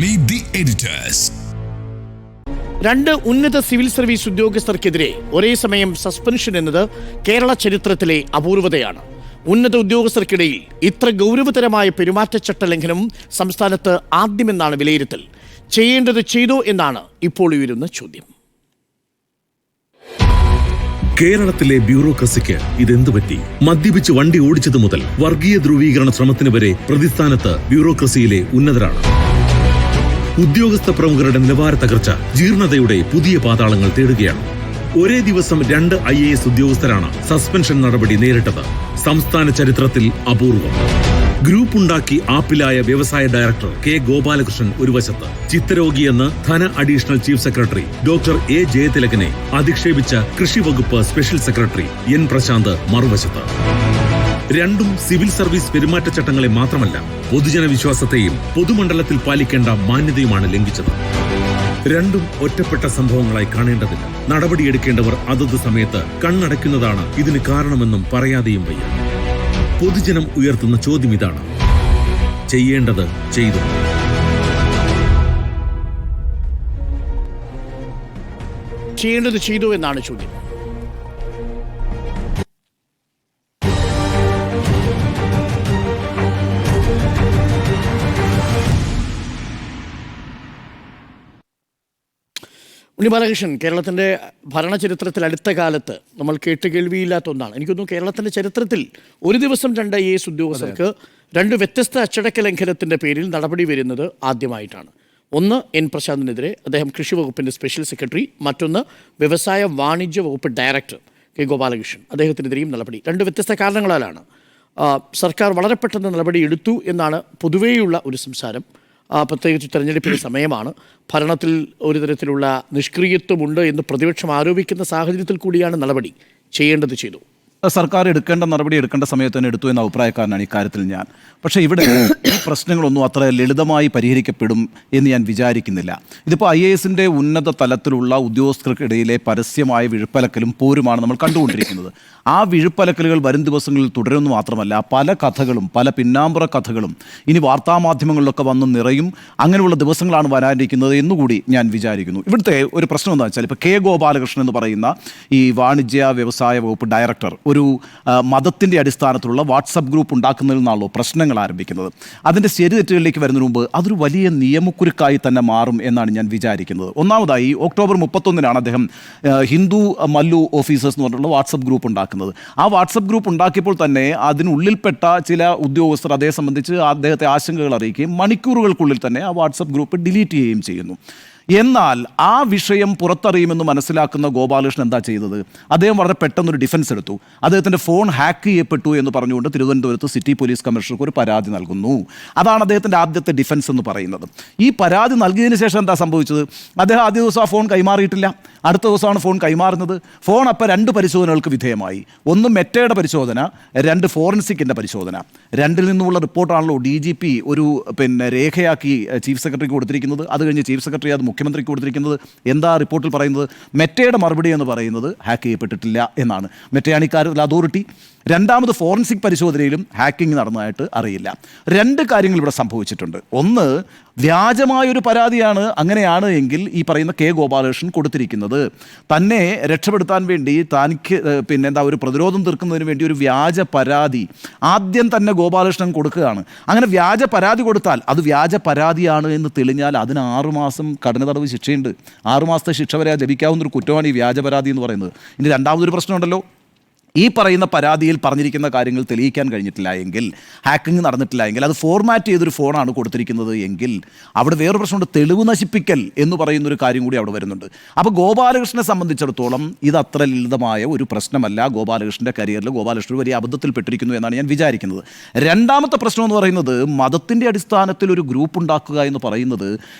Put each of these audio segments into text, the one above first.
Meet the editors. രണ്ട് ഉന്നത civil service ഉദ്യോഗസ്ഥർക്കെതിരെ ഒരേ സമയം സസ്പെൻഷൻ എന്നത് കേരള ചരിത്രത്തിലെ അപൂർവതയാണ്. ഉന്നത ഉദ്യോഗസ്ഥർക്കിടയിൽ ഇത്ര ഗൗരവതരമായ പെരുമാറ്റച്ചട്ട ലംഘനം സംസ്ഥാനത്ത് ആദ്യമെന്നാണ് വിലയിരുത്തൽ. ചെയ്യേണ്ടത് ചെയ്തോ എന്നാണ് ഇപ്പോൾ ഉയരുന്ന ചോദ്യം. കേരളത്തിലെ ബ്യൂറോക്രസിക്ക് ഇതെന്തു പറ്റി? മദ്യപിച്ച് വണ്ടി ഓടിച്ചതു മുതൽ വർഗീയ ധ്രുവീകരണ ശ്രമത്തിന് വരെ പ്രതിസ്ഥാനത്ത് ബ്യൂറോക്രസിയിലെ ഉന്നതരാണ്. ഉദ്യോഗസ്ഥ പ്രമുഖരുടെ നിലവാര തകർച്ച ജീർണതയുടെ പുതിയ പാതാളങ്ങൾ തേടുകയാണ്. ഒരേ ദിവസം 2 IAS ഉദ്യോഗസ്ഥരാണ് സസ്പെൻഷൻ നടപടി നേരിട്ടത്. സംസ്ഥാന ചരിത്രത്തിൽ അപൂർവം. ഗ്രൂപ്പ് ഉണ്ടാക്കി ആപ്പിലായ വ്യവസായ ഡയറക്ടർ കെ ഗോപാലകൃഷ്ണൻ ഒരു വശത്ത്, ചിത്തരോഗിയെന്ന് ധന additional chief secretary doctor A ജയതിലകനെ അധിക്ഷേപിച്ച കൃഷി വകുപ്പ് സ്പെഷ്യൽ സെക്രട്ടറി എൻ പ്രശാന്ത് മറുവശത്ത്. രണ്ടും സിവിൽ സർവീസ് പെരുമാറ്റച്ചട്ടങ്ങളെ മാത്രമല്ല, പൊതുജന വിശ്വാസത്തെയും പൊതുമണ്ഡലത്തിൽ പാലിക്കേണ്ട മാന്യതയുമാണ് ലംഘിച്ചത്. രണ്ടും ഒറ്റപ്പെട്ട സംഭവങ്ങളായി കാണേണ്ടതില്ല. നടപടിയെടുക്കേണ്ടവർ അതത് സമയത്ത് കണ്ണടയ്ക്കുന്നതാണ് ഇതിന് കാരണമെന്നും പറയാതെയും വയ്യ. പൊതുജനം ഉയർത്തുന്ന ചോദ്യം ഇതാണ്: ചെയ്യേണ്ടത് ചെയ്തു. ചെയ്യേണ്ടത് ചെയ്തു എന്നാണ് ചോദ്യം. ബാലകൃഷ്ണൻ, കേരളത്തിൻ്റെ ഭരണചരിത്രത്തിൽ അടുത്ത കാലത്ത് നമ്മൾ കേൾവിയില്ലാത്ത ഒന്നാണ്. എനിക്കൊന്നും കേരളത്തിൻ്റെ ചരിത്രത്തിൽ ഒരു ദിവസം 2 IAS ഉദ്യോഗസ്ഥർക്ക് 2 വ്യത്യസ്ത അച്ചടക്ക ലംഘനത്തിൻ്റെ പേരിൽ നടപടി വരുന്നത് ആദ്യമായിട്ടാണ്. ഒന്ന് എൻ പ്രശാന്തിനെതിരെ, അദ്ദേഹം കൃഷി വകുപ്പിൻ്റെ സ്പെഷ്യൽ സെക്രട്ടറി. മറ്റൊന്ന് വ്യവസായ വാണിജ്യ വകുപ്പ് ഡയറക്ടർ കെ ഗോപാലകൃഷ്ണൻ, അദ്ദേഹത്തിനെതിരെയും നടപടി. 2 വ്യത്യസ്ത കാരണങ്ങളാലാണ് സർക്കാർ വളരെ പെട്ടെന്ന് നടപടി എടുത്തു എന്നാണ് പൊതുവേയുള്ള ഒരു സംസാരം. പ്രത്യേകിച്ച് തെരഞ്ഞെടുപ്പിൻ്റെ സമയമാണ്. ഭരണത്തിൽ ഒരു തരത്തിലുള്ള നിഷ്ക്രിയത്വമുണ്ട് എന്ന് പ്രതിപക്ഷം ആരോപിക്കുന്ന സാഹചര്യത്തിൽ കൂടിയാണ് നടപടി. ചെയ്യേണ്ടത് ചെയ്തു. സർക്കാർ എടുക്കേണ്ട നടപടി എടുക്കേണ്ട സമയത്ത് തന്നെ എടുത്തു എന്ന അഭിപ്രായക്കാരനാണ് ഇക്കാര്യത്തിൽ ഞാൻ. പക്ഷേ ഇവിടെ ഈ പ്രശ്നങ്ങളൊന്നും അത്ര ലളിതമായി പരിഹരിക്കപ്പെടും എന്ന് ഞാൻ വിചാരിക്കുന്നില്ല. ഇതിപ്പോൾ IASൻ്റെ ഉന്നത തലത്തിലുള്ള ഉദ്യോഗസ്ഥർക്കിടയിലെ പരസ്യമായ വിഴുപ്പലക്കലും പോരുമാണ് നമ്മൾ കണ്ടുകൊണ്ടിരിക്കുന്നത്. ആ വിഴുപ്പലക്കലുകൾ വരും ദിവസങ്ങളിൽ തുടരുമെന്ന് മാത്രമല്ല, പല കഥകളും പല പിന്നാമ്പുറ കഥകളും ഇനി വാർത്താമാധ്യമങ്ങളിലൊക്കെ വന്ന് നിറയും. അങ്ങനെയുള്ള ദിവസങ്ങളാണ് വരാനിരിക്കുന്നത് എന്നുകൂടി ഞാൻ വിചാരിക്കുന്നു. ഇവിടുത്തെ ഒരു പ്രശ്നം എന്താണെന്ന് വെച്ചാൽ, ഇപ്പോൾ കെ ഗോപാലകൃഷ്ണൻ എന്ന് പറയുന്ന ഈ വാണിജ്യ വ്യവസായ വകുപ്പ് ഡയറക്ടർ ഒരു മതത്തിൻ്റെ അടിസ്ഥാനത്തിലുള്ള വാട്സപ്പ് ഗ്രൂപ്പ് ഉണ്ടാക്കുന്നതിൽ നിന്നാണല്ലോ പ്രശ്നങ്ങൾ ആരംഭിക്കുന്നത്. അതിൻ്റെ ശരി തെറ്റുകളിലേക്ക് വരുന്നതിന് മുമ്പ് അതൊരു വലിയ നിയമക്കുരുക്കായി തന്നെ മാറും എന്നാണ് ഞാൻ വിചാരിക്കുന്നത്. ഒന്നാമതായി, ഒക്ടോബർ 31 അദ്ദേഹം ഹിന്ദു മല്ലു ഓഫീസേഴ്സ് എന്ന് പറഞ്ഞിട്ടുള്ള വാട്സപ്പ് ഗ്രൂപ്പ് ഉണ്ടാക്കുന്നത്. ആ വാട്സപ്പ് ഗ്രൂപ്പ് ഉണ്ടാക്കിയപ്പോൾ തന്നെ അതിനുള്ളിൽപ്പെട്ട ചില ഉദ്യോഗസ്ഥർ അതേ സംബന്ധിച്ച് അദ്ദേഹത്തെ ആശങ്കകൾ അറിയിക്കുകയും മണിക്കൂറുകൾക്കുള്ളിൽ തന്നെ ആ വാട്സപ്പ് ഗ്രൂപ്പ് ഡിലീറ്റ് ചെയ്യുകയും ചെയ്യുന്നു. എന്നാൽ ആ വിഷയം പുറത്തറിയുമെന്ന് മനസ്സിലാക്കുന്ന ഗോപാലകൃഷ്ണൻ എന്താ ചെയ്തത്? അദ്ദേഹം വളരെ പെട്ടെന്നൊരു ഡിഫൻസ് എടുത്തു. അദ്ദേഹത്തിൻ്റെ ഫോൺ ഹാക്ക് ചെയ്യപ്പെട്ടു എന്ന് പറഞ്ഞുകൊണ്ട് തിരുവനന്തപുരത്ത് സിറ്റി പോലീസ് കമ്മീഷണർക്ക് ഒരു പരാതി നൽകുന്നു. അതാണ് അദ്ദേഹത്തിൻ്റെ ആദ്യത്തെ ഡിഫൻസ് എന്ന് പറയുന്നത്. ഈ പരാതി നൽകിയതിന് ശേഷം എന്താ സംഭവിച്ചത്? അദ്ദേഹം ആദ്യ ദിവസം ആ ഫോൺ കൈമാറിയിട്ടില്ല. അടുത്ത ദിവസമാണ് ഫോൺ കൈമാറുന്നത്. ഫോൺ അപ്പോൾ 2 പരിശോധനകൾക്ക് വിധേയമായി. ഒന്ന് മെറ്റയുടെ പരിശോധന, 2 ഫോറൻസിക്കിൻ്റെ പരിശോധന. 2ൽ നിന്നുമുള്ള റിപ്പോർട്ടാണല്ലോ DGP ഒരു രേഖയാക്കി ചീഫ് സെക്രട്ടറിക്ക് കൊടുത്തിരിക്കുന്നത്. അത് കഴിഞ്ഞ് ചീഫ് സെക്രട്ടറി അത് മുഖ്യമന്ത്രിക്ക് കൊടുത്തിരിക്കുന്നത്. എന്താ റിപ്പോർട്ടിൽ പറയുന്നത്? മെറ്റയുടെ മറുപടി എന്ന് പറയുന്നത് ഹാക്ക് ചെയ്യപ്പെട്ടിട്ടില്ല എന്നാണ്. മെറ്റയാണ് ഇക്കാര്യത്തിൽ അതോറിറ്റി. രണ്ടാമത് ഫോറൻസിക് പരിശോധനയിലും ഹാക്കിംഗ് നടന്നതായിട്ട് അറിയില്ല. 2 കാര്യങ്ങൾ ഇവിടെ സംഭവിച്ചിട്ടുണ്ട്. ഒന്ന്, വ്യാജമായൊരു പരാതിയാണ്. അങ്ങനെയാണ് എങ്കിൽ ഈ പറയുന്ന കെ ഗോപാലകൃഷ്ണൻ കൊടുത്തിരിക്കുന്നത് തന്നെ രക്ഷപ്പെടുത്താൻ വേണ്ടി, തനിക്ക് ഒരു പ്രതിരോധം തീർക്കുന്നതിന് വേണ്ടി ഒരു വ്യാജ പരാതി ആദ്യം തന്നെ ഗോപാലകൃഷ്ണൻ കൊടുക്കുകയാണ്. അങ്ങനെ വ്യാജ പരാതി കൊടുത്താൽ അത് വ്യാജ പരാതിയാണ് എന്ന് തെളിഞ്ഞാൽ അതിന് 6 മാസം കഠിന തടവ് ശിക്ഷയുണ്ട്. 6 മാസത്തെ ശിക്ഷ വരെ ലഭിക്കാവുന്നൊരു കുറ്റമാണ് ഈ വ്യാജ പരാതി എന്ന് പറയുന്നത്. ഇനി രണ്ടാമതൊരു പ്രശ്നമുണ്ടല്ലോ. ഈ പറയുന്ന പരാതിയിൽ പറഞ്ഞിരിക്കുന്ന കാര്യങ്ങൾ തെളിയിക്കാൻ കഴിഞ്ഞിട്ടില്ല എങ്കിൽ, ഹാക്കിംഗ് നടന്നിട്ടില്ല എങ്കിൽ, അത് ഫോർമാറ്റ് ചെയ്തൊരു ഫോണാണ് കൊടുത്തിരിക്കുന്നത് എങ്കിൽ അവിടെ വേറൊരു പ്രശ്നമുണ്ട്. തെളിവ് നശിപ്പിക്കൽ എന്ന് പറയുന്നൊരു കാര്യം കൂടി അവിടെ വരുന്നുണ്ട്. അപ്പോൾ ഗോപാലകൃഷ്ണനെ സംബന്ധിച്ചിടത്തോളം ഇത് അത്ര ലളിതമായ ഒരു പ്രശ്നമല്ല. ഗോപാലകൃഷ്ണൻ്റെ കരിയറിൽ ഗോപാലകൃഷ്ണൻ വലിയ അബദ്ധത്തിൽപ്പെട്ടിരിക്കുന്നു എന്നാണ് ഞാൻ വിചാരിക്കുന്നത്. രണ്ടാമത്തെ പ്രശ്നം എന്ന് പറയുന്നത്, മതത്തിൻ്റെ അടിസ്ഥാനത്തിൽ ഒരു ഗ്രൂപ്പ് ഉണ്ടാക്കുക എന്ന് പറയുന്നത്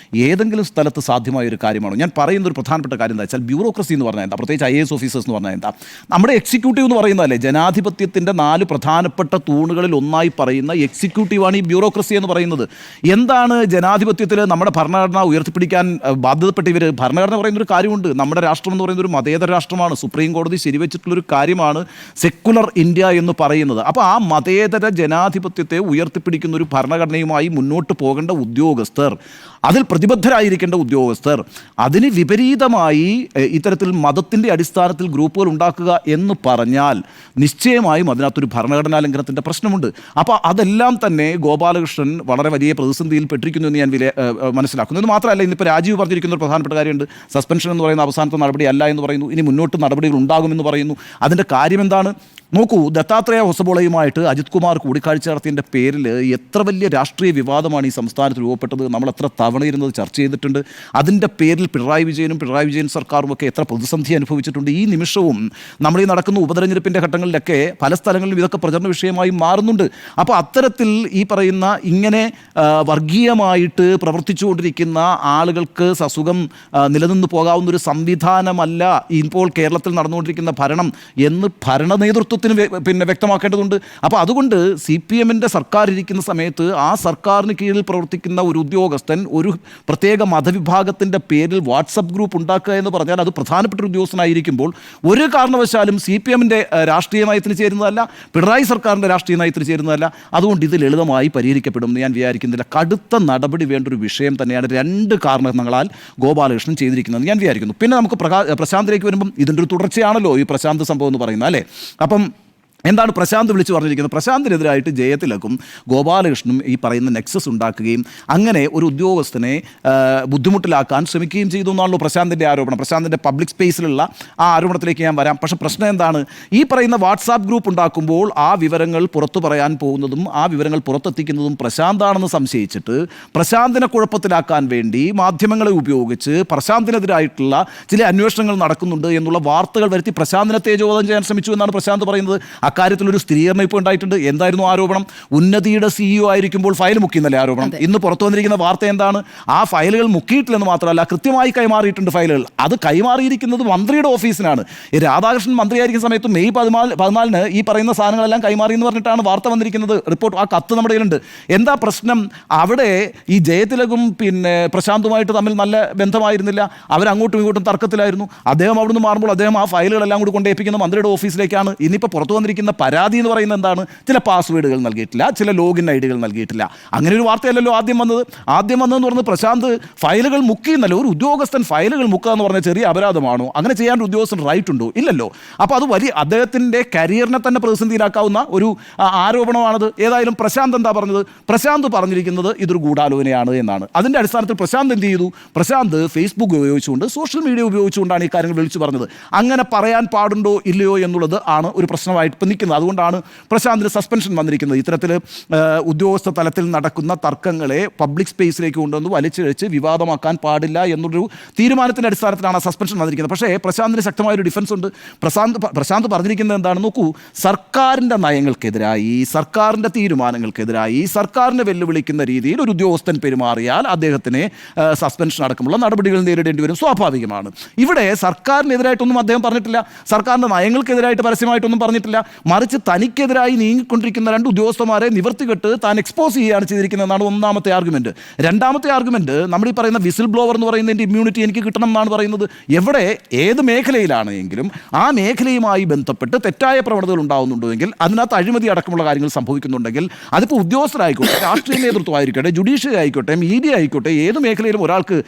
ഏതെങ്കിലും സ്ഥലത്ത് സാധ്യമായ ഒരു കാര്യമാണോ? ഞാൻ പറയുന്ന ഒരു പ്രധാനപ്പെട്ട കാര്യം എന്താ വെച്ചാൽ, ബ്യൂറോക്രസി എന്ന് പറഞ്ഞാൽ എന്താ, പ്രത്യേകിച്ച് IAS ഓഫീസേഴ്സ് എന്ന് പറഞ്ഞാൽ എന്താ? നമ്മുടെ എക്സിക്യൂട്ടീവ് എന്ന് പറയുന്നതല്ലേ ജനാധിപത്യത്തിൻ്റെ 4 പ്രധാനപ്പെട്ട തൂണുകളിൽ ഒന്നായി പറയുന്ന എക്സിക്യൂട്ടീവാണ് ഈ ബ്യൂറോക്രസി എന്ന് പറയുന്നത്. എന്താണ് ജനാധിപത്യത്തിൽ നമ്മുടെ ഭരണഘടന ഉയർത്തിപ്പിടിക്കാൻ ബാധ്യതപ്പെട്ട ഇവർ? ഭരണഘടന പറയുന്നൊരു കാര്യമുണ്ട്. നമ്മുടെ രാഷ്ട്രം എന്ന് പറയുന്നൊരു മതേതര രാഷ്ട്രമാണ്. സുപ്രീം കോടതി ശരിവെച്ചിട്ടുള്ളൊരു കാര്യമാണ് സെക്കുലർ ഇന്ത്യ എന്ന് പറയുന്നത്. അപ്പോൾ ആ മതേതര ജനാധിപത്യത്തെ ഉയർത്തിപ്പിടിക്കുന്ന ഒരു ഭരണഘടനയുമായി മുന്നോട്ട് പോകേണ്ട ഉദ്യോഗസ്ഥർ അതിൽ പ്രതിബദ്ധരായിരിക്കേണ്ട ഉദ്യോഗസ്ഥർ അതിന് വിപരീതമായി ഇത്തരത്തിൽ മതത്തിൻ്റെ അടിസ്ഥാനത്തിൽ ഗ്രൂപ്പുകൾ ഉണ്ടാക്കുക എന്ന് പറഞ്ഞാൽ നിശ്ചയമായും അതിനകത്തൊരു ഭരണഘടനാ ലംഘനത്തിൻ്റെ പ്രശ്നമുണ്ട്. അപ്പോൾ അതെല്ലാം തന്നെ ഗോപാലകൃഷ്ണൻ വളരെ വലിയ പ്രതിസന്ധിയിൽ പെട്ടിരിക്കുന്നു എന്ന് ഞാൻ മനസ്സിലാക്കുന്നു. ഇത് മാത്രമല്ല, ഇന്നിപ്പോൾ രാജീവ് പറഞ്ഞിരിക്കുന്ന ഒരു പ്രധാനപ്പെട്ട കാര്യമുണ്ട്. സസ്പെൻഷൻ എന്ന് പറയുന്ന അവസാനത്തെ നടപടി അല്ല എന്ന് പറയുന്നു. ഇനി മുന്നോട്ട് നടപടികൾ ഉണ്ടാകുമെന്ന് പറയുന്നു. അതിൻ്റെ കാര്യം എന്താണ്? നോക്കൂ, ദത്താത്രേയ ഹൊസബോളയുമായിട്ട് അജിത് കുമാർ കൂടിക്കാഴ്ച നടത്തിയതിൻ്റെ പേരിൽ എത്ര വലിയ രാഷ്ട്രീയ വിവാദമാണ് ഈ സംസ്ഥാനത്ത് രൂപപ്പെട്ടത്. നമ്മൾ എത്ര തവണ ഇരുന്നത് ചർച്ച ചെയ്തിട്ടുണ്ട്. അതിൻ്റെ പേരിൽ പിണറായി വിജയൻ സർക്കാരും ഒക്കെ എത്ര പ്രതിസന്ധി അനുഭവിച്ചിട്ടുണ്ട്. ഈ നിമിഷവും നമ്മൾ ഈ നടക്കുന്ന ഉപതെരഞ്ഞെടുപ്പിൻ്റെ ഘട്ടങ്ങളിലൊക്കെ പല സ്ഥലങ്ങളിലും ഇതൊക്കെ പ്രചരണ വിഷയമായി മാറുന്നുണ്ട്. അപ്പോൾ അത്തരത്തിൽ ഈ പറയുന്ന ഇങ്ങനെ വർഗീയമായിട്ട് പ്രവർത്തിച്ചുകൊണ്ടിരിക്കുന്ന ആളുകൾക്ക് സസുഖം നിലനിന്ന് പോകാവുന്നൊരു സംവിധാനമല്ല ഇപ്പോൾ കേരളത്തിൽ നടന്നുകൊണ്ടിരിക്കുന്ന ഭരണം എന്ന് ഭരണ നേതൃത്വത്തിന് വ്യക്തമാക്കേണ്ടതുണ്ട്. അപ്പോൾ അതുകൊണ്ട് CPM-ൻ്റെ സർക്കാർ ഇരിക്കുന്ന സമയത്ത് ആ സർക്കാരിന് കീഴിൽ പ്രവർത്തിക്കുന്ന ഒരു ഉദ്യോഗസ്ഥൻ ഒരു പ്രത്യേക മതവിഭാഗത്തിൻ്റെ പേരിൽ വാട്സപ്പ് ഗ്രൂപ്പ് ഉണ്ടാക്കുക എന്ന് പറഞ്ഞാൽ അത് പ്രധാനപ്പെട്ട ഒരു ഉദ്യോഗസ്ഥനായിരിക്കുമ്പോൾ ഒരു കാരണവശാലും CPM-ൻ്റെ രാഷ്ട്രീയ നയത്തിന് ചേരുന്നതല്ല, പിണറായി സർക്കാരിൻ്റെ രാഷ്ട്രീയ നയത്തിന് ചേരുന്നതല്ല. അതുകൊണ്ട് ഇത് ലളിതമായി പരിഹരിക്കപ്പെടുമെന്ന് ഞാൻ വിചാരിക്കുന്നില്ല. കടുത്ത നടപടി വേണ്ട ഒരു വിഷയം തന്നെയാണ് 2 കാരണങ്ങളാൽ ഗോപാലകൃഷ്ണൻ ചെയ്തിരിക്കുന്നത് ഞാൻ വിചാരിക്കുന്നു. പിന്നെ നമുക്ക് പ്രശാന്തിലേക്ക് വരുമ്പം ഇതിൻ്റെ ഒരു തുടർച്ചയാണല്ലോ ഈ പ്രശാന്ത് സംഭവം എന്ന് പറയുന്നത്, അല്ലേ? അപ്പം എന്താണ് പ്രശാന്ത് വിളിച്ചു പറഞ്ഞിരിക്കുന്നത്? പ്രശാന്തിനെതിരായിട്ട് ജയതിലകും ഗോപാലകൃഷ്ണനും ഈ പറയുന്ന നെക്സസ് ഉണ്ടാക്കുകയും അങ്ങനെ ഒരു ഉദ്യോഗസ്ഥനെ ബുദ്ധിമുട്ടിലാക്കാൻ ശ്രമിക്കുകയും ചെയ്തു എന്നാണല്ലോ പ്രശാന്തിൻ്റെ ആരോപണം. പ്രശാന്തിൻ്റെ പബ്ലിക് സ്പേസിലുള്ള ആ ആരോപണത്തിലേക്ക് ഞാൻ വരാം. പക്ഷേ പ്രശ്നം എന്താണ്? ഈ പറയുന്ന വാട്സാപ്പ് ഗ്രൂപ്പ് ഉണ്ടാക്കുമ്പോൾ ആ വിവരങ്ങൾ പുറത്തു പറയാൻ പോകുന്നതും ആ വിവരങ്ങൾ പുറത്തെത്തിക്കുന്നതും പ്രശാന്താണെന്ന് സംശയിച്ചിട്ട് പ്രശാന്തിനെ കുഴപ്പത്തിലാക്കാൻ വേണ്ടി മാധ്യമങ്ങളെ ഉപയോഗിച്ച് പ്രശാന്തിനെതിരായിട്ടുള്ള ചില അന്വേഷണങ്ങൾ നടക്കുന്നുണ്ട് എന്നുള്ള വാർത്തകൾ വരുത്തി പ്രശാന്തിനെ തേജോവധം ചെയ്യാൻ ശ്രമിച്ചു എന്നാണ് പ്രശാന്ത് പറയുന്നത്. അക്കാര്യത്തിലൊരു സ്ഥിരീകരണം ഇപ്പോൾ ഉണ്ടായിട്ടുണ്ട്. എന്തായിരുന്നു ആരോപണം? ഉന്നതിയുടെ CEO ആയിരിക്കുമ്പോൾ ഫയൽ മുക്കിയെന്നല്ലേ ആരോപണം. ഇന്ന് പുറത്തു വന്നിരിക്കുന്ന വാർത്ത എന്താണ്? ആ ഫയലുകൾ മുക്കിയിട്ടില്ലെന്ന് മാത്രമല്ല, കൃത്യമായി കൈമാറിയിട്ടുണ്ട് ഫയലുകൾ. അത് കൈമാറിയിരിക്കുന്നത് മന്ത്രിയുടെ ഓഫീസിനാണ്. ഈ രാധാകൃഷ്ണൻ മന്ത്രിയായിരിക്കുന്ന സമയത്ത് മെയ് 14 ഈ പറയുന്ന സാധനങ്ങളെല്ലാം കൈമാറി എന്ന് പറഞ്ഞിട്ടാണ് വാർത്ത വന്നിരിക്കുന്നത്. റിപ്പോർട്ട്, ആ കത്ത് നമ്മുടെ കയ്യിലുണ്ട്. എന്താ പ്രശ്നം? അവിടെ ഈ ജയതിലകും പിന്നെ പ്രശാന്തുമായിട്ട് തമ്മിൽ നല്ല ബന്ധമായിരുന്നില്ല. അവരങ്ങോട്ടും ഇങ്ങോട്ടും തർക്കത്തിലായിരുന്നു. അദ്ദേഹം അവിടുന്ന് മാറുമ്പോൾ അദ്ദേഹം ആ ഫയലുകളെല്ലാം കൂടി കൊണ്ടേപ്പിക്കുന്ന മന്ത്രിയുടെ ഓഫീസിലേക്കാണ്. ഇന്നിപ്പോൾ പുറത്തു വന്നിരിക്കുന്ന പരാതി എന്ന് പറയുന്നത് എന്താണ്? ചില പാസ്വേഡുകൾ നൽകിയിട്ടില്ല, ചില ലോഗിൻ ഐഡികൾ നൽകിയിട്ടില്ല. അങ്ങനെ ഒരു വാർത്തയല്ലല്ലോ ആദ്യം വന്നതെന്ന് പറഞ്ഞത് പ്രശാന്ത് ഫയലുകൾ മുക്കിയെന്നല്ലോ. ഒരു ഉദ്യോഗസ്ഥൻ ഫയലുകൾ മുക്കുക എന്ന് പറഞ്ഞാൽ ചെറിയ അപരാധമാണോ? അങ്ങനെ ചെയ്യാൻ ഒരു ഉദ്യോഗസ്ഥൻ റൈറ്റ് ഉണ്ടോ? ഇല്ലല്ലോ. അപ്പോൾ അത് വലിയ അദ്ദേഹത്തിൻ്റെ കരിയറിനെ തന്നെ പ്രതിസന്ധിയിലാക്കാവുന്ന ഒരു ആരോപണമാണത്. ഏതായാലും പ്രശാന്ത് എന്താ പറഞ്ഞത്? പ്രശാന്ത് പറഞ്ഞിരിക്കുന്നത് ഇതൊരു ഗൂഢാലോചനയാണ് എന്നാണ്. അതിൻ്റെ അടിസ്ഥാനത്തിൽ പ്രശാന്ത് എന്ത് ചെയ്തു? പ്രശാന്ത് ഫേസ്ബുക്ക് ഉപയോഗിച്ചുകൊണ്ട്, സോഷ്യൽ മീഡിയ ഉപയോഗിച്ചുകൊണ്ടാണ് ഈ കാര്യങ്ങൾ വിളിച്ചു പറഞ്ഞത്. അങ്ങനെ പറയാൻ പാടുണ്ടോ ഇല്ലയോ എന്നുള്ളത് ആണ് ഒരു പ്രശ്നമായിട്ട് നിൽക്കുന്നത്. അതുകൊണ്ടാണ് പ്രശാന്തിന് സസ്പെൻഷൻ വന്നിരിക്കുന്നത്. ഇത്തരത്തിൽ ഉദ്യോഗസ്ഥ തലത്തിൽ നടക്കുന്ന തർക്കങ്ങളെ പബ്ലിക് സ്പേസിലേക്ക് കൊണ്ടുവന്ന് വലിച്ചിഴച്ച് വിവാദമാക്കാൻ പാടില്ല എന്നൊരു തീരുമാനത്തിൻ്റെ അടിസ്ഥാനത്തിലാണ് സസ്പെൻഷൻ വന്നിരിക്കുന്നത്. പക്ഷേ പ്രശാന്തിന് ശക്തമായൊരു ഡിഫൻസ് ഉണ്ട്. പ്രശാന്ത് പറഞ്ഞിരിക്കുന്നത് എന്താണ്? നോക്കൂ, സർക്കാരിൻ്റെ നയങ്ങൾക്കെതിരായി, സർക്കാരിൻ്റെ തീരുമാനങ്ങൾക്കെതിരായി, സർക്കാരിനെ വെല്ലുവിളിക്കുന്ന രീതിയിൽ ഒരു ഉദ്യോഗസ്ഥൻ പെരുമാറിയാൽ അദ്ദേഹത്തിന് സസ്പെൻഷൻ അടക്കമുള്ള നടപടികൾ നേരിടേണ്ടി വരും, സ്വാഭാവികമാണ്. ഇവിടെ സർക്കാരിനെതിരായിട്ടൊന്നും അദ്ദേഹം പറഞ്ഞിട്ടില്ല, സർക്കാരിൻ്റെ നയങ്ങൾക്കെതിരായിട്ട് പരസ്യമായിട്ടൊന്നും പറഞ്ഞിട്ടില്ല. മറിച്ച് തനിക്കെതിരായി നീങ്ങിക്കൊണ്ടിരിക്കുന്ന 2 ഉദ്യോഗസ്ഥന്മാരെ നിവർത്തികെട്ട് താൻ എക്സ്പോസ് ചെയ്യുകയാണ് ചെയ്തിരിക്കുന്നതെന്നാണ് ഒന്നാമത്തെ ആർഗ്യുമെന്റ്. രണ്ടാമത്തെ ആർഗ്യുമെന്റ്, നമ്മൾ ഈ പറയുന്ന വിസിൽ ബ്ലോവർ എന്ന് പറയുന്നതിൻ്റെ ഇമ്മ്യൂണിറ്റി എനിക്ക് കിട്ടണം എന്നാണ് പറയുന്നത്. എവിടെ ഏത് മേഖലയിലാണ് എങ്കിലും ആ മേഖലയുമായി ബന്ധപ്പെട്ട് തെറ്റായ പ്രവണതകൾ ഉണ്ടാകുന്നുണ്ടെങ്കിൽ, അതിനകത്ത് അഴിമതി അടക്കമുള്ള കാര്യങ്ങൾ സംഭവിക്കുന്നുണ്ടെങ്കിൽ, അതിപ്പോൾ ഉദ്യോഗസ്ഥരായിക്കോട്ടെ, രാഷ്ട്രീയ നേതൃത്വമായിരിക്കട്ടെ, ജുഡീഷ്യറി ആയിക്കോട്ടെ, മീഡിയ ആയിക്കോട്ടെ, ഏത് മേഖലയിലും ഒരാൾക്ക്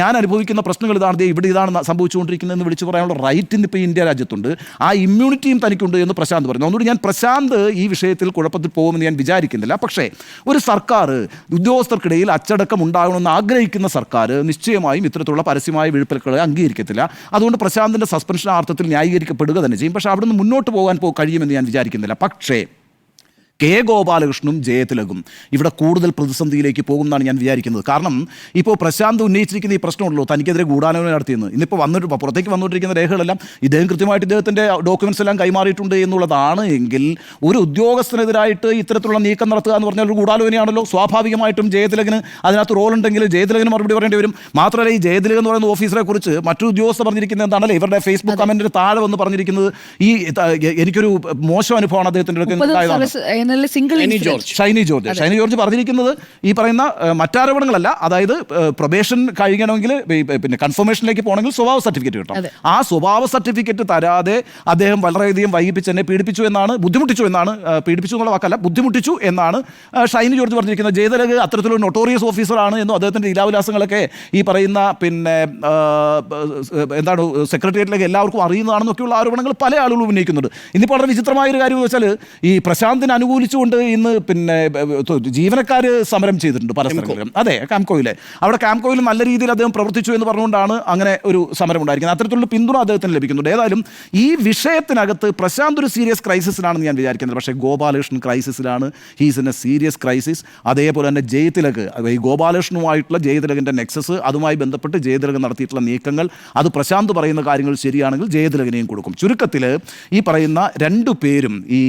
ഞാൻ അനുഭവിക്കുന്ന പ്രശ്നങ്ങൾ ഇതാണ്, ഇവിടെ ഇതാണ് സംഭവിച്ചുകൊണ്ടിരിക്കുന്നതെന്ന് വിളിച്ചു പറയാനുള്ള റൈറ്റ് ഇന്നിപ്പോൾ ഇന്ത്യ രാജ്യത്തുണ്ട്. ആ ഇമ്മ്യൂണിറ്റിയും തനിക്കുണ്ട് എന്ന് പ്രശാന്ത് പറഞ്ഞു. അതുകൊണ്ട് ഞാൻ പ്രശാന്ത് ഈ വിഷയത്തിൽ കുഴപ്പത്തിൽ പോകുമെന്ന് ഞാൻ വിചാരിക്കുന്നില്ല. പക്ഷേ ഒരു സർക്കാർ ഉദ്യോഗസ്ഥർക്കിടയിൽ അച്ചടക്കം ഉണ്ടാകണമെന്ന് ആഗ്രഹിക്കുന്ന സർക്കാർ നിശ്ചയമായും ഇത്തരത്തിലുള്ള പരസ്യമായ വിഴുപ്പലുകളെ അംഗീകരിക്കത്തില്ല. അതുകൊണ്ട് പ്രശാന്തിൻ്റെ സസ്പെൻഷൻ ആ അർത്ഥത്തിൽ ന്യായീകരിക്കപ്പെടുക തന്നെ ചെയ്യും. പക്ഷേ അവിടെ നിന്ന് മുന്നോട്ട് പോകാൻ കഴിയുമെന്ന് ഞാൻ വിചാരിക്കുന്നില്ല. പക്ഷേ കെ ഗോപാലകൃഷ്ണനും ജയതിലകും ഇവിടെ കൂടുതൽ പ്രതിസന്ധിയിലേക്ക് പോകുമെന്നാണ് ഞാൻ വിചാരിക്കുന്നത്. കാരണം ഇപ്പോൾ പ്രശാന്ത് ഉന്നയിച്ചിരിക്കുന്ന ഈ പ്രശ്നമുള്ളൂ, തനിക്കെതിരെ ഗൂഢാലോചന നടത്തിയെന്ന്. ഇന്നിപ്പോൾ പുറത്തേക്ക് വന്നുകൊണ്ടിരിക്കുന്ന രേഖകളെല്ലാം ഇദ്ദേഹം കൃത്യമായിട്ട് ഇദ്ദേഹത്തിൻ്റെ ഡോക്യുമെൻറ്റ്സ് എല്ലാം കൈമാറിയിട്ടുണ്ട് എന്നുള്ളതാണ് എങ്കിൽ ഒരു ഉദ്യോഗസ്ഥനെതിരായിട്ട് ഇത്തരത്തിലുള്ള നീക്കം നടത്തുക എന്ന് പറഞ്ഞാൽ ഒരു ഗൂഢാലോചനയാണല്ലോ. സ്വാഭാവികമായിട്ടും ജയതിലകിന് അതിനകത്ത് റോൾ ഉണ്ടെങ്കിൽ ജയതിലകിന് മറുപടി പറയേണ്ടി വരും. മാത്രമല്ല, ഈ ജയതിലകൻ എന്ന് പറയുന്ന ഓഫീസറെ കുറിച്ച് മറ്റൊരു ഉദ്യോഗസ്ഥ പറഞ്ഞിരിക്കുന്നത് എന്താണല്ലോ, ഇവരുടെ ഫേസ്ബുക്ക് കമൻറ്റിന് താഴെ വന്ന് പറഞ്ഞിരിക്കുന്നത് ഈ എനിക്കൊരു മോശം അനുഭവമാണ് അദ്ദേഹത്തിൻ്റെ CNN-ലെ സിംഗിൾ ഷൈനി ജോർജ് പറഞ്ഞിരിക്കുന്നത് ഈ പറയുന്ന മറ്റാരോപണങ്ങളല്ല, അതായത് പ്രൊബേഷൻ കഴിയണമെങ്കിൽ പിന്നെ കൺഫർമേഷനിലേക്ക് പോകണമെങ്കിൽ സ്വഭാവ സർട്ടിഫിക്കറ്റ് കിട്ടും. ആ സ്വഭാവ സർട്ടിഫിക്കറ്റ് തരാതെ അദ്ദേഹം വളരെയധികം വൈകിപ്പിച്ച് എന്നെ പീഡിപ്പിച്ചു എന്നാണ്, പീഡിപ്പിച്ചു എന്നുള്ള വാക്കല്ല, ബുദ്ധിമുട്ടിച്ചു എന്നാണ് ഷൈനി ജോർജ് പറഞ്ഞിരിക്കുന്നത്. ജയതിലക് അത്തരത്തിലൊരു നൊട്ടോറിയസ് ഓഫീസറാണ് എന്നും അദ്ദേഹത്തിൻ്റെ ലീലാവിലാസങ്ങളൊക്കെ ഈ പറയുന്ന പിന്നെ എന്താണ് സെക്രട്ടേറിയറ്റിലേക്ക് എല്ലാവർക്കും അറിയുന്നതാണെന്നൊക്കെയുള്ള ആരോപണങ്ങൾ പല ആളുകളും ഉന്നയിക്കുന്നുണ്ട്. ഇന്നിപ്പോൾ വളരെ വിചിത്രമായ ഒരു കാര്യം എന്ന് വെച്ചാൽ ഈ പ്രശാന്തിനെ അനുകൂലിച്ചുകൊണ്ട് ഇന്ന് പിന്നെ ജീവനക്കാർ സമരം ചെയ്തിട്ടുണ്ട് പല സ്ഥലങ്ങളിലും. അതെ, കാംകോയിലെ അവിടെ കാംകോയിൽ നല്ല രീതിയിൽ അദ്ദേഹം പ്രവർത്തിച്ചു എന്ന് പറഞ്ഞുകൊണ്ടാണ് അങ്ങനെ ഒരു സമരം ഉണ്ടായിരിക്കുന്നത്. അത്തരത്തിലുള്ള പിന്തുണ അദ്ദേഹത്തിന് ലഭിക്കുന്നുണ്ട്. ഏതായാലും ഈ വിഷയത്തിനകത്ത് പ്രശാന്ത് ഒരു സീരിയസ് ക്രൈസിസിലാണെന്ന് ഞാൻ വിചാരിക്കുന്നത്. പക്ഷേ ഗോപാലകൃഷ്ണൻ ക്രൈസിസിലാണ്, he's in a serious crisis. അതേപോലെ തന്നെ ജയതിലക്, ഈ ഗോപാലകൃഷ്ണനുമായിട്ടുള്ള ജയതിലകിൻ്റെ നെക്സസ്, അതുമായി ബന്ധപ്പെട്ട് ജയതിലക് നടത്തിയിട്ടുള്ള നീക്കങ്ങൾ, അത് പ്രശാന്ത് പറയുന്ന കാര്യങ്ങൾ ശരിയാണെങ്കിൽ ജയതിലകിനെയും കൊടുക്കും. ചുരുക്കത്തിൽ ഈ പറയുന്ന രണ്ടു പേരും, ഈ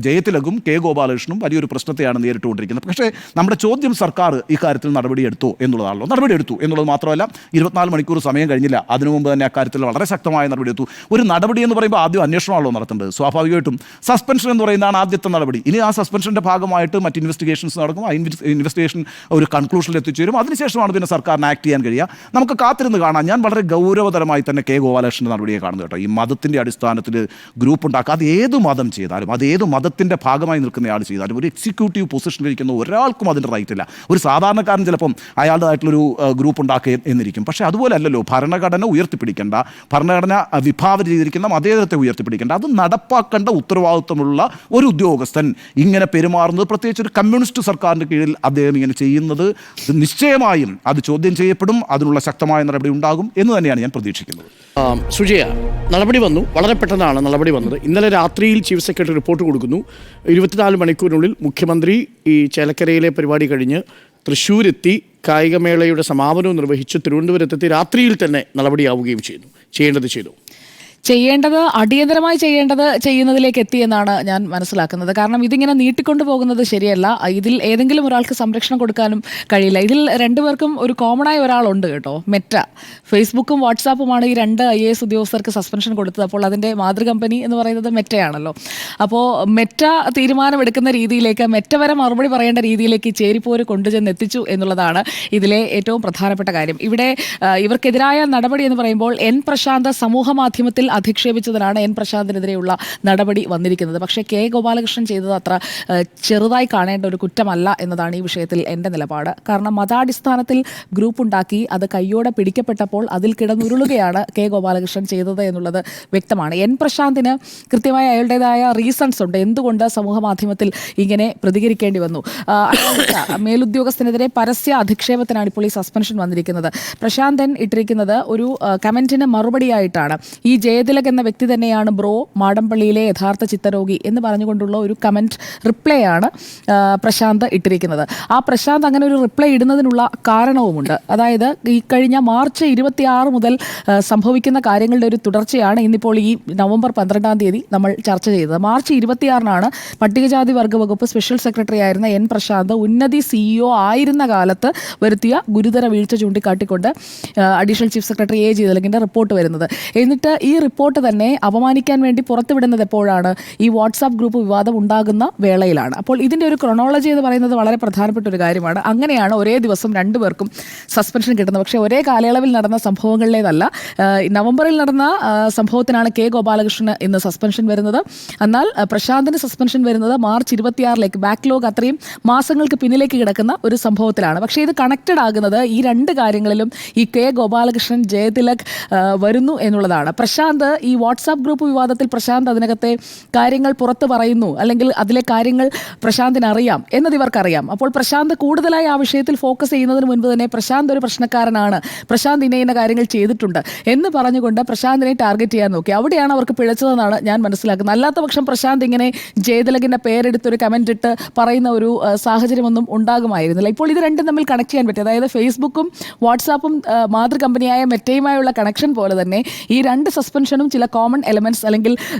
ജയതിലകും കെ ഗോപാലകൃഷ്ണനും വലിയൊരു പ്രശ്നത്തെയാണ് നേരിട്ടുകൊണ്ടിരിക്കുന്നത്. പക്ഷേ നമ്മുടെ ചോദ്യം സർക്കാർ ഇക്കാര്യത്തിൽ നടപടിയെടുത്തു എന്നുള്ളതാണല്ലോ. നടപടിയെടുത്തു എന്നുള്ളത് മാത്രമല്ല, 24 മണിക്കൂർ സമയം കഴിഞ്ഞില്ല, അതിനു മുമ്പ് തന്നെ അക്കാര്യത്തിൽ വളരെ ശക്തമായ നടപടിയെടുത്തു. ഒരു നടപടി എന്ന് പറയുമ്പോൾ ആദ്യം അന്വേഷണമാണല്ലോ നടത്തേണ്ടത്. സ്വാഭാവികമായിട്ടും സസ്പെൻഷൻ എന്ന് പറയുന്നതാണ് ആദ്യത്തെ നടപടി. ഇനി ആ സസ്പെൻഷൻ്റെ ഭാഗമായിട്ട് മറ്റ് ഇൻവെസ്റ്റിഗേഷൻസ് നടക്കും. ആ ഇൻവെസ്റ്റിഗേഷൻ ഒരു കൺക്ലൂഷനിൽ എത്തിച്ചേരും. അതിനുശേഷമാണ് പിന്നെ സർക്കാരിന് ആക്ട് ചെയ്യാൻ കഴിയുക. നമുക്ക് കാത്തിരുന്ന് കാണാം. ഞാൻ വളരെ ഗൗരവതരമായി തന്നെ കെ ഗോപാലകൃഷ്ണൻ്റെ നടപടിയെ കാണുന്നു കേട്ടോ. ഈ മതത്തിൻ്റെ അടിസ്ഥാനത്തിൽ ഗ്രൂപ്പ് ഉണ്ടാക്കുക, അത് ഏത് മതം ചെയ്താലും, അത് ഏത് മതത്തിൻ്റെ ഭാഗമായി നിൽക്കുന്നയാൾ ചെയ്താലും, ഒരു എക്സിക്യൂട്ടീവ് പൊസിഷനിലിരിക്കുന്ന ഒരാൾക്കും അതിൻ്റെ റൈറ്റ് ഇല്ല. ഒരു സാധാരണക്കാരൻ ചിലപ്പം അയാളുടേതായിട്ടുള്ളൊരു ഗ്രൂപ്പ് ഉണ്ടാക്കുക എന്നിരിക്കും. പക്ഷേ അതുപോലെ അല്ലല്ലോ ഭരണഘടന ഉയർത്തിപ്പിടിക്കേണ്ട, ഭരണഘടന വിഭാവന ചെയ്തിരിക്കുന്ന മതേതരത്തെ ഉയർത്തിപ്പിടിക്കേണ്ട, അത് നടപ്പാക്കേണ്ട ഉത്തരവാദിത്വമുള്ള ഒരു ഉദ്യോഗസ്ഥൻ ഇങ്ങനെ പെരുമാറുന്നത്, പ്രത്യേകിച്ച് ഒരു കമ്മ്യൂണിസ്റ്റ് സർക്കാരിൻ്റെ കീഴിൽ അദ്ദേഹം ഇങ്ങനെ ചെയ്യുന്നത് നിശ്ചയമായും അത് ചോദ്യം ചെയ്യപ്പെടും. അതിനുള്ള ശക്തമായ നടപടി ഉണ്ടാകും എന്ന് തന്നെയാണ് ഞാൻ പ്രതീക്ഷിക്കുന്നത്. സുജയ, നടപടി വന്നു, വളരെ പെട്ടെന്നാണ് നടപടി വന്നത്. ഇന്നലെ രാത്രിയിൽ ചീഫ് സെക്രട്ടറി റിപ്പോർട്ട് കൊടുക്കുന്നു. 24 മണിക്കൂറിനുള്ളിൽ മുഖ്യമന്ത്രി ഈ ചേലക്കരയിലെ പരിപാടി കഴിഞ്ഞ് തൃശ്ശൂരെത്തി കായികമേളയുടെ സമാപനവും നിർവഹിച്ച് തിരുവനന്തപുരത്തെത്തി രാത്രിയിൽ തന്നെ നടപടിയാവുകയും ചെയ്തു. ചെയ്യേണ്ടത് അടിയന്തരമായി ചെയ്യുന്നതിലേക്ക് എത്തിയെന്നാണ് ഞാൻ മനസ്സിലാക്കുന്നത്. കാരണം ഇതിങ്ങനെ നീട്ടിക്കൊണ്ടു പോകുന്നത് ശരിയല്ല. ഇതിൽ ഏതെങ്കിലും ഒരാൾക്ക് സംരക്ഷണം കൊടുക്കാനും കഴിയില്ല. ഇതിൽ രണ്ടുപേർക്കും ഒരു കോമണായ ഒരാളുണ്ട് കേട്ടോ, മെറ്റ. ഫേസ്ബുക്കും വാട്സാപ്പുമാണ് ഈ 2 IAS ഉദ്യോഗസ്ഥർക്ക് സസ്പെൻഷൻ കൊടുത്തത്. അപ്പോൾ അതിൻ്റെ മാതൃകമ്പനി എന്ന് പറയുന്നത് മെറ്റയാണല്ലോ. അപ്പോൾ മെറ്റ തീരുമാനമെടുക്കുന്ന രീതിയിലേക്ക്, മെറ്റ വരെ മറുപടി പറയേണ്ട രീതിയിലേക്ക് ചേരിപ്പോര് കൊണ്ടുചെന്ന് എത്തിച്ചു എന്നുള്ളതാണ് ഇതിലെ ഏറ്റവും പ്രധാനപ്പെട്ട കാര്യം. ഇവിടെ ഇവർക്കെതിരായ നടപടി എന്ന് പറയുമ്പോൾ എൻ പ്രശാന്ത് സമൂഹ മാധ്യമത്തിൽ അധിക്ഷേപിച്ചതിനാണ് എൻ പ്രശാന്തിനെതിരെയുള്ള നടപടി വന്നിരിക്കുന്നത്. പക്ഷേ കെ ഗോപാലകൃഷ്ണൻ ചെയ്തത് അത്ര ചെറുതായി കാണേണ്ട ഒരു കുറ്റമല്ല എന്നതാണ് ഈ വിഷയത്തിൽ എൻ്റെ നിലപാട്. കാരണം മതാടിസ്ഥാനത്തിൽ ഗ്രൂപ്പ് ഉണ്ടാക്കി അത് കയ്യോടെ പിടിക്കപ്പെട്ടപ്പോൾ അതിൽ കിടന്നുരുളുകയാണ് കെ ഗോപാലകൃഷ്ണൻ ചെയ്തത് എന്നുള്ളത് വ്യക്തമാണ്. എൻ പ്രശാന്തിന് കൃത്യമായ അയാളുടേതായ റീസൺസ് ഉണ്ട് എന്തുകൊണ്ട് സമൂഹ മാധ്യമത്തിൽ ഇങ്ങനെ പ്രതികരിക്കേണ്ടി വന്നു. മേലുദ്യോഗസ്ഥനെതിരെ പരസ്യ അധിക്ഷേപത്തിനാണ് ഇപ്പോൾ ഈ സസ്പെൻഷൻ വന്നിരിക്കുന്നത്. പ്രശാന്തൻ ഇട്ടിരിക്കുന്നത് ഒരു കമന്റിന് മറുപടിയായിട്ടാണ്. ഈ ജയതിലക് എന്ന വ്യക്തി തന്നെയാണ് ബ്രോ മാടമ്പള്ളിയിലെ യഥാർത്ഥ ചിത്തരോഗി എന്ന് പറഞ്ഞുകൊണ്ടുള്ള ഒരു കമന്റ് റിപ്ലൈ ആണ് പ്രശാന്ത് ഇട്ടിരിക്കുന്നത്. ആ പ്രശാന്ത് അങ്ങനെ ഒരു റിപ്ലൈ ഇടുന്നതിനുള്ള കാരണവുമുണ്ട്. അതായത് ഈ കഴിഞ്ഞ മാർച്ച് 26 മുതൽ സംഭവിക്കുന്ന കാര്യങ്ങളുടെ ഒരു തുടർച്ചയാണ് ഇന്നിപ്പോൾ ഈ നവംബർ 12-ാം തീയതി നമ്മൾ ചർച്ച ചെയ്തത്. മാർച്ച് 26-നാണ് പട്ടികജാതി വർഗ്ഗ വകുപ്പ് സ്പെഷ്യൽ സെക്രട്ടറി ആയിരുന്ന എൻ പ്രശാന്ത് ഉന്നതി CEO ആയിരുന്ന കാലത്ത് വരുത്തിയ ഗുരുതര വീഴ്ച ചൂണ്ടിക്കാട്ടിക്കൊണ്ട് അഡീഷണൽ ചീഫ് സെക്രട്ടറി A ജയതിലകിൻ്റെ റിപ്പോർട്ട് വരുന്നത്. എന്നിട്ട് ഈ റിപ്പോർട്ട് തന്നെ അപമാനിക്കാൻ വേണ്ടി പുറത്തുവിടുന്നത് എപ്പോഴാണ്? ഈ വാട്സാപ്പ് ഗ്രൂപ്പ് വിവാദം ഉണ്ടാകുന്ന വേളയിലാണ്. അപ്പോൾ ഇതിൻ്റെ ഒരു ക്രൊണോളജി എന്ന് പറയുന്നത് വളരെ പ്രധാനപ്പെട്ട ഒരു കാര്യമാണ്. അങ്ങനെയാണ് ഒരേ ദിവസം രണ്ടുപേർക്കും സസ്പെൻഷൻ കിട്ടുന്നത്. പക്ഷേ ഒരേ കാലയളവിൽ നടന്ന സംഭവങ്ങളിലേതല്ല. നവംബറിൽ നടന്ന സംഭവത്തിനാണ് കെ ഗോപാലകൃഷ്ണന് ഇന്ന് സസ്പെൻഷൻ വരുന്നത്. എന്നാൽ പ്രശാന്തിന് സസ്പെൻഷൻ വരുന്നത് മാർച്ച് 26-ലേക്ക്, ബാക്ക്ലോഗ് അത്രയും മാസങ്ങൾക്ക് പിന്നിലേക്ക് കിടക്കുന്ന ഒരു സംഭവത്തിലാണ്. പക്ഷേ ഇത് കണക്റ്റഡ് ആകുന്നത് ഈ 2 കാര്യങ്ങളിലും ഈ കെ ഗോപാലകൃഷ്ണൻ, ജയതിലക് വരുന്നു എന്നുള്ളതാണ്. പ്രശാന്ത് ഈ വാട്സാപ്പ് ഗ്രൂപ്പ് വിവാദത്തിൽ പ്രശാന്ത് അതിനകത്തെ കാര്യങ്ങൾ പുറത്ത് പറയുന്നു, അല്ലെങ്കിൽ അതിലെ കാര്യങ്ങൾ പ്രശാന്തിന് അറിയാം എന്നത് ഇവർക്കറിയാം. അപ്പോൾ പ്രശാന്ത് കൂടുതലായി ആ വിഷയത്തിൽ ഫോക്കസ് ചെയ്യുന്നതിന് മുൻപ് തന്നെ പ്രശാന്ത് ഒരു പ്രശ്നക്കാരനാണ്, പ്രശാന്ത് ഇന്ന കാര്യങ്ങൾ ചെയ്തിട്ടുണ്ട് എന്ന് പറഞ്ഞുകൊണ്ട് പ്രശാന്തിനെ ടാർഗറ്റ് ചെയ്യാൻ നോക്കി. അവിടെയാണ് അവർക്ക് പിഴച്ചതെന്നാണ് ഞാൻ മനസ്സിലാക്കുന്നത്. അല്ലാത്ത പക്ഷം പ്രശാന്ത് ഇങ്ങനെ ജയതിലകിൻ്റെ പേരെടുത്തൊരു കമന്റ് ഇട്ട് പറയുന്ന ഒരു സാഹചര്യമൊന്നും ഉണ്ടാകുമായിരുന്നില്ല. ഇപ്പോൾ ഇത് രണ്ടും തമ്മിൽ കണക്ട് ചെയ്യാൻ പറ്റും. അതായത് ഫേസ്ബുക്കും വാട്സാപ്പും മാതൃകമ്പനിയായ മെറ്റയുമായുള്ള കണക്ഷൻ പോലെ തന്നെ ഈ 2 സസ്പെൻഷനും ചില കോമൺ എലമെന്റ്സ് അല്ലെങ്കിൽ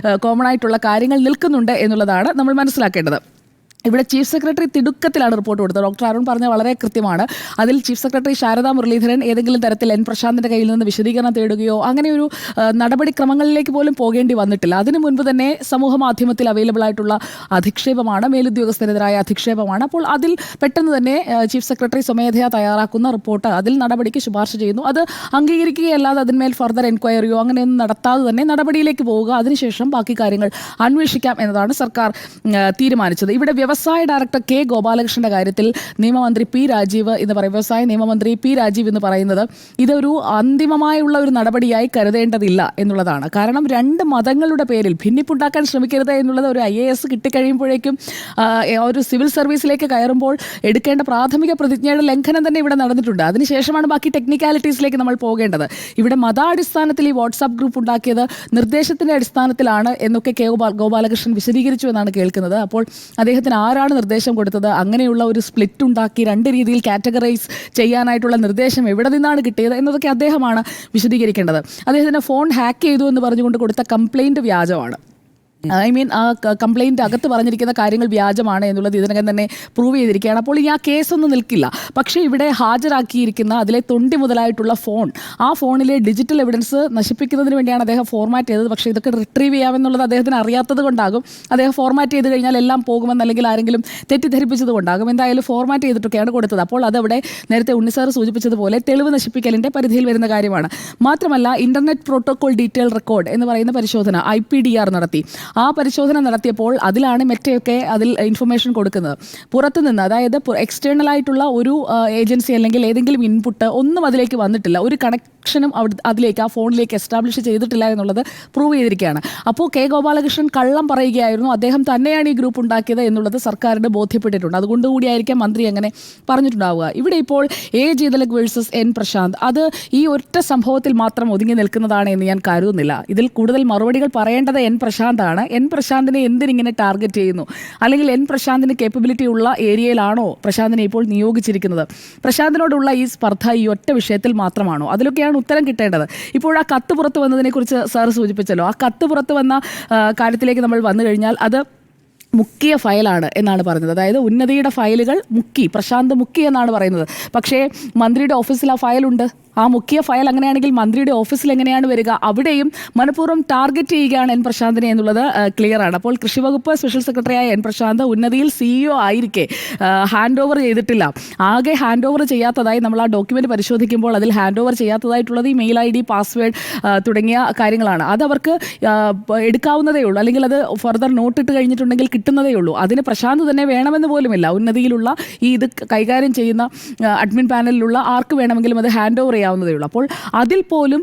കോമൺ ആയിട്ടുള്ള കാര്യങ്ങൾ നിൽക്കുന്നുണ്ട് എന്നുള്ളതാണ് നമ്മൾ മനസ്സിലാക്കേണ്ടത്. ഇവിടെ ചീഫ് സെക്രട്ടറി തിടുക്കത്തിലാണ് റിപ്പോർട്ട് കൊടുത്തത്. ഡോക്ടർ അരുൺ പറഞ്ഞ വളരെ കൃത്യമാണ്. അതിൽ ചീഫ് സെക്രട്ടറി ശാരദാ മുരളീധരൻ ഏതെങ്കിലും തരത്തിൽ എൻ പ്രശാന്തിന്റെ കയ്യിൽ നിന്ന് വിശദീകരണം തേടുകയോ അങ്ങനെ ഒരു നടപടിക്രമങ്ങളിലേക്ക് പോലും പോകേണ്ടി വന്നിട്ടില്ല. അതിനു മുൻപ് തന്നെ സമൂഹ മാധ്യമത്തിൽ അവൈലബിൾ ആയിട്ടുള്ള അധിക്ഷേപമാണ്, മേലുദ്യോഗസ്ഥനെതിരായ അധിക്ഷേപമാണ്. അപ്പോൾ അതിൽ പെട്ടെന്ന് തന്നെ ചീഫ് സെക്രട്ടറി സ്വമേധയാ തയ്യാറാക്കുന്ന റിപ്പോർട്ട് അതിൽ നടപടിക്ക് ശുപാർശ ചെയ്യുന്നു. അത് അംഗീകരിക്കുകയല്ലാതെ അതിന്മേൽ ഫർദർ എൻക്വയറിയോ അങ്ങനെയൊന്നും നടത്താതെ തന്നെ നടപടിയിലേക്ക് പോവുക, അതിനുശേഷം ബാക്കി കാര്യങ്ങൾ അന്വേഷിക്കാം എന്നതാണ് സർക്കാർ തീരുമാനിച്ചത്. ഇവിടെ വ്യവസായ ഡയറക്ടർ കെ ഗോപാലകൃഷ്ണന്റെ കാര്യത്തിൽ നിയമമന്ത്രി പി രാജീവ് എന്ന് പറയും, വ്യവസായ നിയമമന്ത്രി പി രാജീവ് എന്ന് പറയുന്നത് ഇതൊരു അന്തിമമായുള്ള ഒരു നടപടിയായി കരുതേണ്ടതില്ല എന്നുള്ളതാണ്. കാരണം രണ്ട് മതങ്ങളുടെ പേരിൽ ഭിന്നിപ്പുണ്ടാക്കാൻ ശ്രമിക്കരുത് എന്നുള്ളത് ഒരു IAS കിട്ടിക്കഴിയുമ്പോഴേക്കും ഒരു സിവിൽ സർവീസിലേക്ക് കയറുമ്പോൾ എടുക്കേണ്ട പ്രാഥമിക പ്രതിജ്ഞയുടെ ലംഘനം തന്നെ ഇവിടെ നടന്നിട്ടുണ്ട്. അതിനുശേഷമാണ് ബാക്കി ടെക്നിക്കാലിറ്റീസിലേക്ക് നമ്മൾ പോകേണ്ടത്. ഇവിടെ മതാടിസ്ഥാനത്തിൽ ഈ വാട്സാപ്പ് ഗ്രൂപ്പ് ഉണ്ടാക്കിയത് നിർദ്ദേശത്തിന്റെ അടിസ്ഥാനത്തിലാണ് എന്നൊക്കെ കെ ഗോപാലകൃഷ്ണൻ വിശദീകരിച്ചു എന്നാണ് കേൾക്കുന്നത്. അപ്പോൾ അദ്ദേഹത്തിന് ആരാണ് നിർദ്ദേശം കൊടുത്തത്? അങ്ങനെയുള്ള ഒരു സ്പ്ലിറ്റ് ഉണ്ടാക്കി രണ്ട് രീതിയിൽ കാറ്റഗറൈസ് ചെയ്യാനായിട്ടുള്ള നിർദ്ദേശം എവിടെ നിന്നാണ് കിട്ടിയത് എന്നതൊക്കെ അദ്ദേഹമാണ് വിശദീകരിക്കേണ്ടത്. അദ്ദേഹത്തിൻ്റെ ഫോൺ ഹാക്ക് ചെയ്തു എന്ന് പറഞ്ഞുകൊണ്ട് കൊടുത്ത കംപ്ലയിൻറ്റ് വ്യാജമാണ്. ആ കംപ്ലയിൻ്റ് അകത്ത് പറഞ്ഞിരിക്കുന്ന കാര്യങ്ങൾ വ്യാജമാണ് എന്നുള്ളത് ഇതിനകം തന്നെ പ്രൂവ് ചെയ്തിരിക്കുകയാണ്. അപ്പോൾ ഇനി ആ കേസൊന്നും നിൽക്കില്ല. പക്ഷേ ഇവിടെ ഹാജരാക്കിയിരിക്കുന്ന അതിലെ തൊണ്ടി മുതലായിട്ടുള്ള ഫോൺ, ആ ഫോണിലെ ഡിജിറ്റൽ എവിഡൻസ് നശിപ്പിക്കുന്നതിന് വേണ്ടിയാണ് അദ്ദേഹം ഫോർമാറ്റ് ചെയ്തത്. പക്ഷേ ഇതൊക്കെ റിട്രീവ് ചെയ്യാമെന്നുള്ളത് അദ്ദേഹത്തിന് അറിയാത്തത് കൊണ്ടാകും. അദ്ദേഹം ഫോർമാറ്റ് ചെയ്ത് കഴിഞ്ഞാൽ എല്ലാം പോകുമെന്ന് അല്ലെങ്കിൽ ആരെങ്കിലും തെറ്റിദ്ധരിപ്പിച്ചത് കൊണ്ടാകും. എന്തായാലും ഫോർമാറ്റ് ചെയ്തിട്ടൊക്കെയാണ് കൊടുത്തത്. അപ്പോൾ അതവിടെ നേരത്തെ ഉണ്ണിസാർ സൂചിപ്പിച്ചതുപോലെ തെളിവ് നശിപ്പിക്കലിൻ്റെ പരിധിയിൽ വരുന്ന കാര്യമാണ്. മാത്രമല്ല ഇന്റർനെറ്റ് പ്രോട്ടോകോൾ ഡീറ്റെയിൽ റെക്കോർഡ് എന്ന് പറയുന്ന പരിശോധന IPDR നടത്തി. ആ പരിശോധന നടത്തിയപ്പോൾ അതിലാണ് മെറ്റയൊക്കെ അതിൽ ഇൻഫർമേഷൻ കൊടുക്കുന്നത്. പുറത്തുനിന്ന്, അതായത് എക്സ്റ്റേണൽ ആയിട്ടുള്ള ഒരു ഏജൻസി അല്ലെങ്കിൽ ഏതെങ്കിലും ഇൻപുട്ട് ഒന്നും അതിലേക്ക് വന്നിട്ടില്ല. ഒരു കണക്ഷനും അതിലേക്ക് ആ ഫോണിലേക്ക് എസ്റ്റാബ്ലിഷ് ചെയ്തിട്ടില്ല എന്നുള്ളത് പ്രൂവ് ചെയ്തിരിക്കുകയാണ്. അപ്പോൾ കെ ഗോപാലകൃഷ്ണൻ കള്ളം പറയുകയായിരുന്നു, അദ്ദേഹം തന്നെയാണ് ഈ ഗ്രൂപ്പ് ഉണ്ടാക്കിയത് എന്നുള്ളത് സർക്കാരിന് ബോധ്യപ്പെട്ടിട്ടുണ്ട്. അതുകൊണ്ടുകൂടിയായിരിക്കാം മന്ത്രി അങ്ങനെ പറഞ്ഞിട്ടുണ്ടാവുക. ഇവിടെ ഇപ്പോൾ A. Jayathilak versus N. Prashanth, അത് ഈ ഒറ്റ സംഭവത്തിൽ മാത്രം ഒതുങ്ങി നിൽക്കുന്നതാണ് എന്ന് ഞാൻ കരുതുന്നില്ല. ഇതിൽ കൂടുതൽ മറുപടികൾ പറയേണ്ടത് N. പ്രശാന്താണ്. N. പ്രശാന്തിനെ എന്തിനിങ്ങനെ ടാർഗറ്റ് ചെയ്യുന്നു? അല്ലെങ്കിൽ N. പ്രശാന്തിന് കേപ്പബിലിറ്റി ഉള്ള ഏരിയയിലാണോ പ്രശാന്തിനെ ഇപ്പോൾ നിയോഗിച്ചിരിക്കുന്നത്? പ്രശാന്തിനോടുള്ള ഈ സ്പർദ്ധ ഈ ഒറ്റ വിഷയത്തിൽ മാത്രമാണോ? അതിലൊക്കെയാണ് ഉത്തരം കിട്ടേണ്ടത്. ഇപ്പോൾ ആ കത്ത് പുറത്തു വന്നതിനെക്കുറിച്ച് സാർ സൂചിപ്പിച്ചല്ലോ. ആ കത്ത് പുറത്തു വന്ന കാര്യത്തിലേക്ക് നമ്മൾ വന്നു കഴിഞ്ഞാൽ അത് മുക്കിയ ഫയലാണ് എന്നാണ് പറയുന്നത്. അതായത് ഉന്നതിയുടെ ഫയലുകൾ പ്രശാന്ത് മുക്കി എന്നാണ് പറയുന്നത്. പക്ഷേ മന്ത്രിയുടെ ഓഫീസിൽ ആ ഫയലുണ്ട്. ആ മുഖ്യ ഫയൽ അങ്ങനെയാണെങ്കിൽ മന്ത്രിയുടെ ഓഫീസിൽ എങ്ങനെയാണ് വരിക? അവിടെയും മനഃപൂർവ്വം ടാർഗറ്റ് ചെയ്യുകയാണ് N. പ്രശാന്തിനെ എന്നുള്ളത് ക്ലിയർ ആണ്. അപ്പോൾ കൃഷി വകുപ്പ് സ്പെഷ്യൽ സെക്രട്ടറിയായ N. പ്രശാന്ത് ഉന്നതിയിൽ CEO ആയിരിക്കെ ഹാൻഡ് ഓവർ ചെയ്തിട്ടില്ല. ആകെ ഹാൻഡ് ഓവർ ചെയ്യാത്തതായി നമ്മൾ ആ ഡോക്യുമെന്റ് പരിശോധിക്കുമ്പോൾ അതിൽ ഹാൻഡ് ഓവർ ചെയ്യാത്തതായിട്ടുള്ളത് ഈ മെയിൽ ID, പാസ്വേഡ് തുടങ്ങിയ കാര്യങ്ങളാണ്. അത് അവർക്ക് എടുക്കാവുന്നതേ ഉള്ളൂ, അല്ലെങ്കിൽ അത് ഫർദർ നോട്ടിട്ട് കഴിഞ്ഞിട്ടുണ്ടെങ്കിൽ കിട്ടുന്നതേ ഉള്ളൂ. അതിന് പ്രശാന്ത് തന്നെ വേണമെന്ന് പോലുമില്ല. ഉന്നതിയിലുള്ള ഇത് കൈകാര്യം ചെയ്യുന്ന അഡ്മിൻ പാനലിലുള്ള ആർക്ക് വേണമെങ്കിലും അത് ഹാൻഡ് ഓവർ ചെയ്യാവുന്നതേ ഉള്ളൂ. അപ്പോൾ അതിൽ പോലും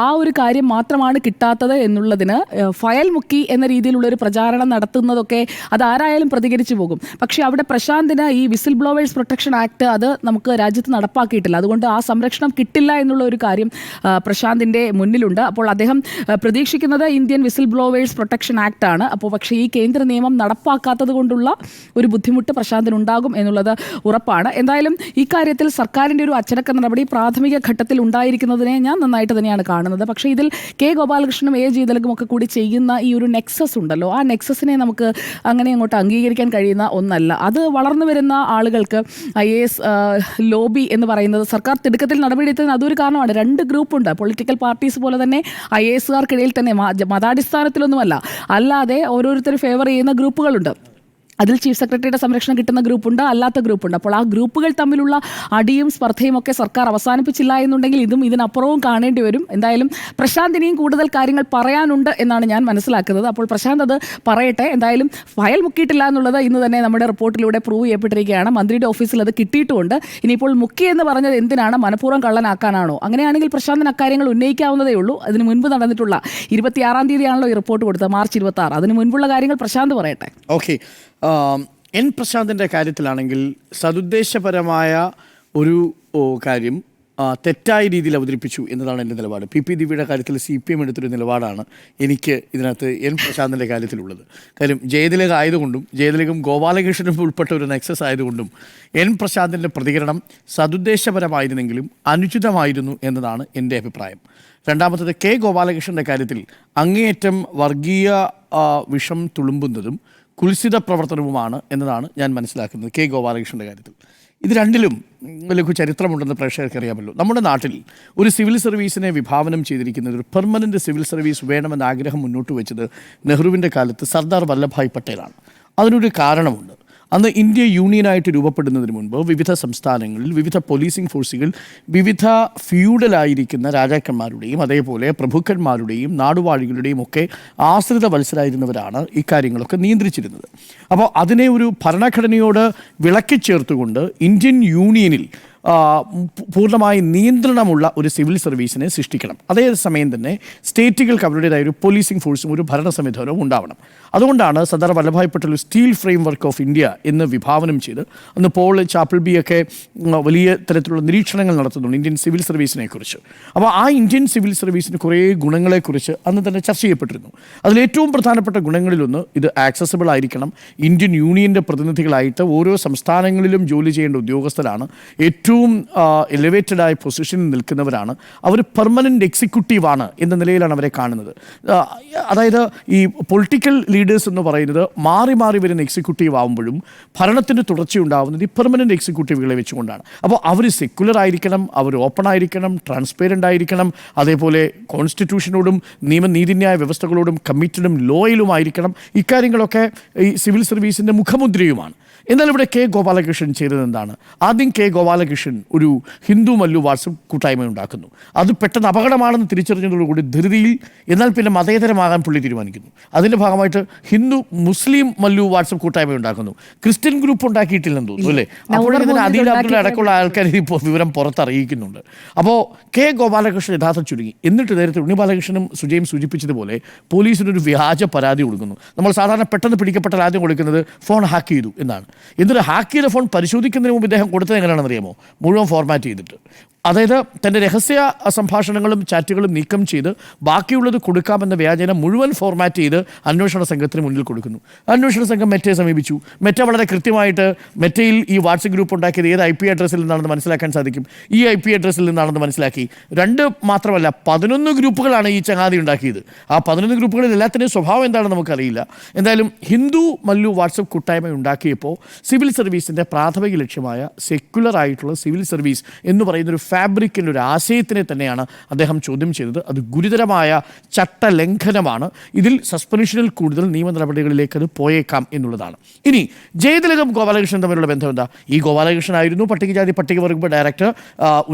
ആ ഒരു കാര്യം മാത്രമാണ് കിട്ടാത്തത് എന്നുള്ളതിന് ഫയൽ മുക്കി എന്ന രീതിയിലുള്ള ഒരു പ്രചാരണം നടത്തുന്നതൊക്കെ അതാരായാലും പ്രതികരിച്ചു പോകും. പക്ഷേ അവിടെ പ്രശാന്തിന് ഈ വിസിൽ ബ്ലോവേഴ്സ് പ്രൊട്ടക്ഷൻ ആക്ട് അത് നമുക്ക് രാജ്യത്ത് നടപ്പാക്കിയിട്ടില്ല. അതുകൊണ്ട് ആ സംരക്ഷണം കിട്ടില്ല എന്നുള്ള ഒരു കാര്യം പ്രശാന്തിൻ്റെ മുന്നിലുണ്ട്. അപ്പോൾ അദ്ദേഹം പ്രതീക്ഷിക്കുന്നത് Indian whistle blowers protection act ആണ്. അപ്പോൾ പക്ഷേ ഈ കേന്ദ്ര നിയമം നടപ്പാക്കാത്തത് കൊണ്ടുള്ള ഒരു ബുദ്ധിമുട്ട് പ്രശാന്തിനുണ്ടാകും എന്നുള്ളത് ഉറപ്പാണ്. എന്തായാലും ഈ കാര്യത്തിൽ സർക്കാരിൻ്റെ ഒരു അച്ചടക്ക നടപടി പ്രാഥമിക ഘട്ടത്തിൽ ഉണ്ടായിരിക്കുന്നതിനെ ഞാൻ നന്നായിട്ട് തന്നെയാണ് കാണുന്നത്. പക്ഷേ ഇതിൽ കെ ഗോപാലകൃഷ്ണനും A. ജീതലകും ഒക്കെ കൂടി ചെയ്യുന്ന ഈ ഒരു നെക്സസ് ഉണ്ടല്ലോ, ആ നെക്സസിനെ നമുക്ക് അങ്ങനെ അങ്ങോട്ട് അംഗീകരിക്കാൻ കഴിയുന്ന ഒന്നല്ല. അത് വളർന്നു വരുന്ന ആളുകൾക്ക് IAS ലോബി എന്ന് പറയുന്നത് സർക്കാർ തിടുക്കത്തിൽ നടപടിയെടുത്തതിന് അതൊരു കാരണമാണ്. രണ്ട് ഗ്രൂപ്പുണ്ട്, പൊളിറ്റിക്കൽ പാർട്ടീസ് പോലെ തന്നെ IASകാർക്കിടയിൽ തന്നെ മതാടിസ്ഥാനത്തിലൊന്നുമല്ല, അല്ലാതെ ഓരോരുത്തർ ഫേവർ ചെയ്യുന്ന ഗ്രൂപ്പുകളുണ്ട്. അതിൽ ചീഫ് സെക്രട്ടറിയുടെ സംരക്ഷണം കിട്ടുന്ന ഗ്രൂപ്പുണ്ട്, അല്ലാത്ത ഗ്രൂപ്പുണ്ട്. അപ്പോൾ ആ ഗ്രൂപ്പുകൾ തമ്മിലുള്ള അടിയും സ്പർദ്ധയും ഒക്കെ സർക്കാർ അവസാനിപ്പിച്ചില്ല എന്നുണ്ടെങ്കിൽ ഇതും ഇതിനപ്പുറവും കാണേണ്ടി വരും. എന്തായാലും പ്രശാന്തിനെയും കൂടുതൽ കാര്യങ്ങൾ പറയാനുണ്ട് എന്നാണ് ഞാൻ മനസ്സിലാക്കുന്നത്. അപ്പോൾ പ്രശാന്ത് അത് പറയട്ടെ. എന്തായാലും ഫയൽ മുക്കിയിട്ടില്ല എന്നുള്ളത് ഇന്ന് തന്നെ നമ്മുടെ റിപ്പോർട്ടിലൂടെ പ്രൂവ് ചെയ്യപ്പെട്ടിരിക്കുകയാണ്. മന്ത്രിയുടെ ഓഫീസിൽ അത് കിട്ടിയിട്ടുമുണ്ട്. ഇനിയിപ്പോൾ മുക്കി എന്ന് പറഞ്ഞത് എന്തിനാണ്? മനഃപൂർവ്വം കള്ളനാക്കാനാണോ? അങ്ങനെയാണെങ്കിൽ പ്രശാന്തിന് അക്കാര്യങ്ങൾ ഉന്നയിക്കാവുന്നതേ ഉള്ളൂ. അതിന് മുൻപ് നടന്നിട്ടുള്ള 26-ാം തീയതിയാണല്ലോ ഈ റിപ്പോർട്ട് കൊടുത്തത്, മാർച്ച് 26. അതിന് മുൻപുള്ള കാര്യങ്ങൾ പ്രശാന്ത് പറയട്ടെ. ഓക്കെ. N. പ്രശാന്തിൻ്റെ കാര്യത്തിലാണെങ്കിൽ സതുദ്ദേശപരമായ ഒരു കാര്യം തെറ്റായ രീതിയിൽ അവതരിപ്പിച്ചു എന്നതാണ് എൻ്റെ നിലപാട്. PP ദിവ്യയുടെ കാര്യത്തിൽ CPM എടുത്തൊരു നിലപാടാണ് എനിക്ക് ഇതിനകത്ത് N. പ്രശാന്തിൻ്റെ കാര്യത്തിലുള്ളത്. കാര്യം ജയതിലക ആയതുകൊണ്ടും ജയതിലകം ഗോപാലകൃഷ്ണനും ഉൾപ്പെട്ട ഒരു നെക്സസ് ആയതുകൊണ്ടും N. പ്രശാന്തിൻ്റെ പ്രതികരണം സതുദ്ദേശപരമായിരുന്നെങ്കിലും അനുചിതമായിരുന്നു എന്നതാണ് എൻ്റെ അഭിപ്രായം. രണ്ടാമത്തത് കെ ഗോപാലകൃഷ്ണൻ്റെ കാര്യത്തിൽ അങ്ങേയറ്റം വർഗീയ വിഷം തുളുമ്പുന്നതും കുൽസിത പ്രവർത്തനവുമാണ് എന്നതാണ് ഞാൻ മനസ്സിലാക്കുന്നത് കെ ഗോപാലകൃഷ്ണൻ്റെ കാര്യത്തിൽ. ഇത് രണ്ടിലും ലഘു ചരിത്രമുണ്ടെന്ന് പ്രേക്ഷകർക്ക് അറിയാമല്ലോ. നമ്മുടെ നാട്ടിൽ ഒരു സിവിൽ സർവീസിനെ വിഭാവനം ചെയ്തിരിക്കുന്നത്, ഒരു പെർമനൻറ്റ് സിവിൽ സർവീസ് വേണമെന്ന ആഗ്രഹം മുന്നോട്ട് വെച്ചത് നെഹ്റുവിൻ്റെ കാലത്ത് സർദാർ വല്ലഭായ് പട്ടേലാണ്. അതിനൊരു കാരണമുണ്ട്. അന്ന് ഇന്ത്യ യൂണിയനായിട്ട് രൂപപ്പെടുന്നതിന് മുൻപ് വിവിധ സംസ്ഥാനങ്ങളിൽ വിവിധ പോലീസിംഗ് ഫോഴ്സുകൾ വിവിധ ഫ്യൂഡലായിരിക്കുന്ന രാജാക്കന്മാരുടെയും അതേപോലെ പ്രഭുക്കന്മാരുടെയും നാടുവാഴികളുടെയും ഒക്കെ ആശ്രിത വത്സരായിരുന്നവരാണ് ഇക്കാര്യങ്ങളൊക്കെ നിയന്ത്രിച്ചിരുന്നത്. അപ്പോൾ അതിനെ ഒരു ഭരണഘടനയോട് വിളക്കിച്ചേർത്തുകൊണ്ട് ഇന്ത്യൻ യൂണിയനിൽ പൂർണ്ണമായി നിയന്ത്രണമുള്ള ഒരു സിവിൽ സർവീസിനെ സൃഷ്ടിക്കണം. അതേസമയം തന്നെ സ്റ്റേറ്റുകൾക്ക് അവരുടേതായ ഒരു പോലീസിംഗ് ഫോഴ്സും ഒരു ഭരണ സംവിധാനവും ഉണ്ടാവണം. അതുകൊണ്ടാണ് Sardar Vallabhbhai Patel steel frame work of India എന്ന് വിഭാവനം ചെയ്ത് അന്ന് പോൾ ചാപ്പിൾബിയൊക്കെ വലിയ തരത്തിലുള്ള നിരീക്ഷണങ്ങൾ നടത്തുന്നുണ്ട് ഇന്ത്യൻ സിവിൽ സർവീസിനെ കുറിച്ച്. അപ്പോൾ ആ ഇന്ത്യൻ സിവിൽ സർവീസിന് കുറേ ഗുണങ്ങളെക്കുറിച്ച് അന്ന് തന്നെ ചർച്ച ചെയ്യപ്പെട്ടിരുന്നു. അതിലേറ്റവും പ്രധാനപ്പെട്ട ഗുണങ്ങളിലൊന്ന് ഇത് ആക്സസിബിൾ ആയിരിക്കണം. ഇന്ത്യൻ യൂണിയൻ്റെ പ്രതിനിധികളായിട്ട് ഓരോ സംസ്ഥാനങ്ങളിലും ജോലി ചെയ്യേണ്ട ഉദ്യോഗസ്ഥരാണ്. ഏറ്റവും എലിവേറ്റഡ് ആയ പൊസിഷനിൽ നിൽക്കുന്നവരാണ്. അവർ പെർമനൻ്റ് എക്സിക്യൂട്ടീവാണ് എന്ന നിലയിലാണ് അവരെ കാണുന്നത്. അതായത് ഈ പൊളിറ്റിക്കൽ ലീഡേഴ്സ് എന്ന് പറയുന്നത് മാറി മാറി വരുന്ന എക്സിക്യൂട്ടീവ് ആകുമ്പോഴും ഭരണത്തിൻ്റെ തുടർച്ചയുണ്ടാകുന്നത് ഈ പെർമനൻ്റ് എക്സിക്യൂട്ടീവുകളെ വെച്ചുകൊണ്ടാണ്. അപ്പോൾ അവർ സെക്യുലർ ആയിരിക്കണം, അവർ ഓപ്പൺ ആയിരിക്കണം, ട്രാൻസ്പെറൻ്റ് ആയിരിക്കണം, അതേപോലെ കോൺസ്റ്റിറ്റ്യൂഷനോടും നീതിന്യായ വ്യവസ്ഥകളോടും കമ്മിറ്റഡും ലോയലുമായിരിക്കണം. ഇക്കാര്യങ്ങളൊക്കെ ഈ സിവിൽ സർവീസിൻ്റെ മുഖമുദ്രയുമാണ്. എന്നാൽ ഇവിടെ കെ ഗോപാലകൃഷ്ണൻ ചെയ്തത് എന്താണ്? ആദ്യം കെ ഗോപാലകൃഷ്ണൻ ഒരു ഹിന്ദു മല്ലു വാട്സപ്പ് കൂട്ടായ്മ ഉണ്ടാക്കുന്നു. അത് പെട്ടെന്ന് അപകടമാണെന്ന് തിരിച്ചറിഞ്ഞതോടുകൂടി ധൃതിയിൽ എന്നാൽ പിന്നെ മതേതരമാകാൻ പുള്ളി തീരുമാനിക്കുന്നു. അതിൻ്റെ ഭാഗമായിട്ട് ഹിന്ദു മുസ്ലിം മല്ലു വാട്സപ്പ് കൂട്ടായ്മ ഉണ്ടാക്കുന്നു. ക്രിസ്ത്യൻ ഗ്രൂപ്പ് ഉണ്ടാക്കിയിട്ടില്ലെന്ന് തോന്നുന്നു അല്ലേ? അപ്പോഴതിന് അദീൽ അബ്ദുള്ള അടക്കമുള്ള ആൾക്കാർ ഇപ്പോൾ വിവരം പുറത്തറിയിക്കുന്നുണ്ട്. അപ്പോൾ കെ ഗോപാലകൃഷ്ണൻ യഥാർത്ഥം ചുരുങ്ങി. എന്നിട്ട് നേരത്തെ ഉണ്ണി ബാലകൃഷ്ണനും സുജയും സൂചിപ്പിച്ചതുപോലെ പോലീസിനൊരു വ്യാജ പരാതി കൊടുക്കുന്നു. നമ്മൾ സാധാരണ പെട്ടെന്ന് പിടിക്കപ്പെട്ടാൽ ആദ്യം കൊടുക്കുന്നത് ഫോൺ ഹാക്ക് ചെയ്തു എന്നാണ്. എന്നിട്ട് ഹാക്ക് ചെയ്ത ഫോൺ പരിശോധിക്കുന്നതിന് മുമ്പ് ഇദ്ദേഹം കൊടുത്തത് എങ്ങനെയാണെന്ന് അറിയാമോ? മുഴുവൻ ഫോർമാറ്റ് ചെയ്തിട്ട്. അതായത് തൻ്റെ രഹസ്യ സംഭാഷണങ്ങളും ചാറ്റുകളും നീക്കം ചെയ്ത് ബാക്കിയുള്ളത് കൊടുക്കാമെന്ന വ്യാജേന മുഴുവൻ ഫോർമാറ്റ് ചെയ്ത് അന്വേഷണ സംഘത്തിന് മുന്നിൽ കൊടുക്കുന്നു. അന്വേഷണ സംഘം മെറ്റയെ സമീപിച്ചു. മെറ്റ വളരെ കൃത്യമായിട്ട് മെറ്റയിൽ ഈ വാട്സപ്പ് ഗ്രൂപ്പ് ഉണ്ടാക്കിയത് ഏത് IP അഡ്രസ്സിൽ നിന്നാണെന്ന് മനസ്സിലാക്കാൻ സാധിക്കും. ഈ IP അഡ്രസ്സിൽ നിന്നാണെന്ന് മനസ്സിലാക്കി. 2 മാത്രമല്ല 11 ഗ്രൂപ്പുകളാണ് ഈ ചങ്ങാതി ഉണ്ടാക്കിയത്. ആ 11 ഗ്രൂപ്പുകളിൽ എല്ലാത്തിൻ്റെയും സ്വഭാവം എന്താണെന്ന് നമുക്കറിയില്ല. എന്തായാലും ഹിന്ദു മല്ലു വാട്സപ്പ് കൂട്ടായ്മ ഉണ്ടാക്കിയപ്പോൾ സിവിൽ സർവീസിൻ്റെ പ്രാഥമിക ലക്ഷ്യമായ സെക്യുലർ ആയിട്ടുള്ള സിവിൽ സർവീസ് എന്ന് പറയുന്നൊരു ഫാബ്രിക്കിൻ്റെ ഒരു ആശയത്തിനെ തന്നെയാണ് അദ്ദേഹം ചോദ്യം ചെയ്തത്. അത് ഗുരുതരമായ ചട്ടലംഘനമാണ്. ഇതിൽ സസ്പെൻഷനിൽ കൂടുതൽ നിയമ നടപടികളിലേക്ക് അത് പോയേക്കാം എന്നുള്ളതാണ്. ഇനി ജയതിലകം ഗോപാലകൃഷ്ണൻ തമ്മിലുള്ള ബന്ധം എന്താ? ഈ ഗോപാലകൃഷ്ണനായിരുന്നു പട്ടികജാതി പട്ടികവർഗ ഡയറക്ടർ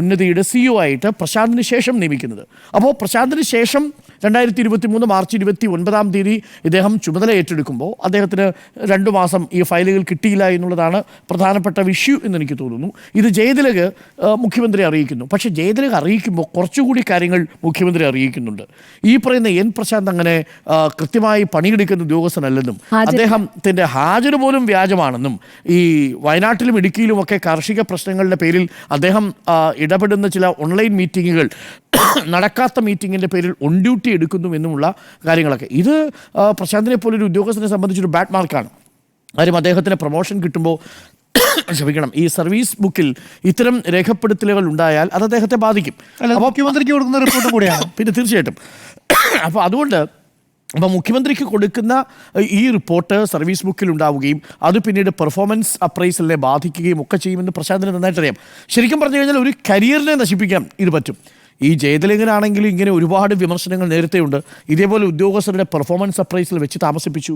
ഉന്നതിയുടെ CEO ആയിട്ട് പ്രശാന്തിന് ശേഷം നിയമിക്കുന്നത്. അപ്പോൾ പ്രശാന്തിന് ശേഷം 2023 മാർച്ച് 29 ഇദ്ദേഹം ചുമതല ഏറ്റെടുക്കുമ്പോൾ അദ്ദേഹത്തിന് 2 മാസം ഈ ഫയലുകൾ കിട്ടിയില്ല എന്നുള്ളതാണ് പ്രധാനപ്പെട്ട ഇഷ്യൂ എന്ന് എനിക്ക് തോന്നുന്നു. ഇത് ജയതിലക് മുഖ്യമന്ത്രി അറിയിക്കുന്നു. പക്ഷേ ജയതിലക് അറിയിക്കുമ്പോൾ കുറച്ചുകൂടി കാര്യങ്ങൾ മുഖ്യമന്ത്രി അറിയിക്കുന്നുണ്ട്. ഈ പറയുന്ന N പ്രശാന്ത് അങ്ങനെ കൃത്യമായി പണിയെടുക്കുന്ന ഉദ്യോഗസ്ഥനല്ലെന്നും അദ്ദേഹത്തിൻ്റെ ഹാജർ പോലും വ്യാജമാണെന്നും ഈ വയനാട്ടിലും ഇടുക്കിയിലുമൊക്കെ കാർഷിക പ്രശ്നങ്ങളുടെ പേരിൽ അദ്ദേഹം ഇടപെടുന്ന ചില ഓൺലൈൻ മീറ്റിങ്ങുകൾ നടക്കാത്ത മീറ്റിങ്ങിൻ്റെ പേരിൽ ഓൺ ഡ്യൂട്ടി എടുക്കുന്നു എന്നുമുള്ള കാര്യങ്ങളൊക്കെ ഇത് പ്രശാന്തിനെ പോലൊരു ഉദ്യോഗസ്ഥനെ സംബന്ധിച്ചൊരു ബാഡ് മാർക്കാണ്. കാര്യം അദ്ദേഹത്തിന് പ്രൊമോഷൻ കിട്ടുമ്പോൾ ക്ഷമിക്കണം ഈ സർവീസ് ബുക്കിൽ ഇത്തരം രേഖപ്പെടുത്തലുകൾ ഉണ്ടായാൽ അത് അദ്ദേഹത്തെ ബാധിക്കും. അപ്പോൾ മുഖ്യമന്ത്രിക്ക് കൊടുക്കുന്ന റിപ്പോർട്ടും കൂടിയാണ്. പിന്നെ തീർച്ചയായിട്ടും അപ്പോൾ അതുകൊണ്ട് മുഖ്യമന്ത്രിക്ക് കൊടുക്കുന്ന ഈ റിപ്പോർട്ട് സർവീസ് ബുക്കിൽ ഉണ്ടാവുകയും അത് പിന്നീട് പെർഫോമൻസ് അപ്രൈസലിനെ ബാധിക്കുകയും ഒക്കെ ചെയ്യുമെന്ന് പ്രശാന്തിന് നന്നായിട്ടറിയാം. ശരിക്കും പറഞ്ഞു കഴിഞ്ഞാൽ ഒരു കരിയറിനെ നശിപ്പിക്കാൻ ഇത് പറ്റും. ഈ ജയതിലകനാണെങ്കിലും ഇങ്ങനെ ഒരുപാട് വിമർശനങ്ങൾ നേരത്തെയുണ്ട്. ഇതേപോലെ ഉദ്യോഗസ്ഥരുടെ പെർഫോമൻസ് അപ്രൈസിൽ വെച്ച് താമസിപ്പിച്ചു.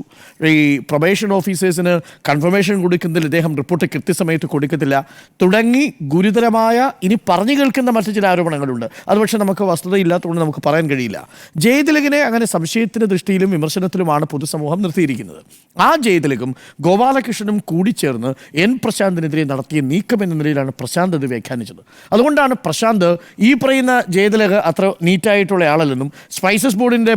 ഈ പ്രൊബേഷൻ ഓഫീസേഴ്സിന് കൺഫർമേഷൻ കൊടുക്കുന്നതിൽ ഇദ്ദേഹം റിപ്പോർട്ട് കൃത്യസമയത്ത് കൊടുക്കത്തില്ല തുടങ്ങി ഗുരുതരമായ ഇനി പറഞ്ഞു കേൾക്കുന്ന മറ്റു ചില ആരോപണങ്ങളുണ്ട്. അത് പക്ഷേ നമുക്ക് വസ്തുതയില്ലാത്തതുകൊണ്ട് നമുക്ക് പറയാൻ കഴിയില്ല. ജയതിലകിനെ അങ്ങനെ സംശയത്തിൻ്റെ ദൃഷ്ടിയിലും വിമർശനത്തിലുമാണ് പൊതുസമൂഹം നിർത്തിയിരിക്കുന്നത്. ആ ജയതിലകും ഗോപാലകൃഷ്ണനും കൂടിച്ചേർന്ന് N പ്രശാന്തിനെതിരെ നടത്തിയ നീക്കം എന്ന നിലയിലാണ് പ്രശാന്ത് അത് വ്യാഖ്യാനിച്ചത്. അതുകൊണ്ടാണ് പ്രശാന്ത് ഈ പറയുന്ന ജയതിലക് അത്ര നീറ്റായിട്ടുള്ള ആളല്ലെന്നും സ്പൈസസ് ബോർഡിൻ്റെ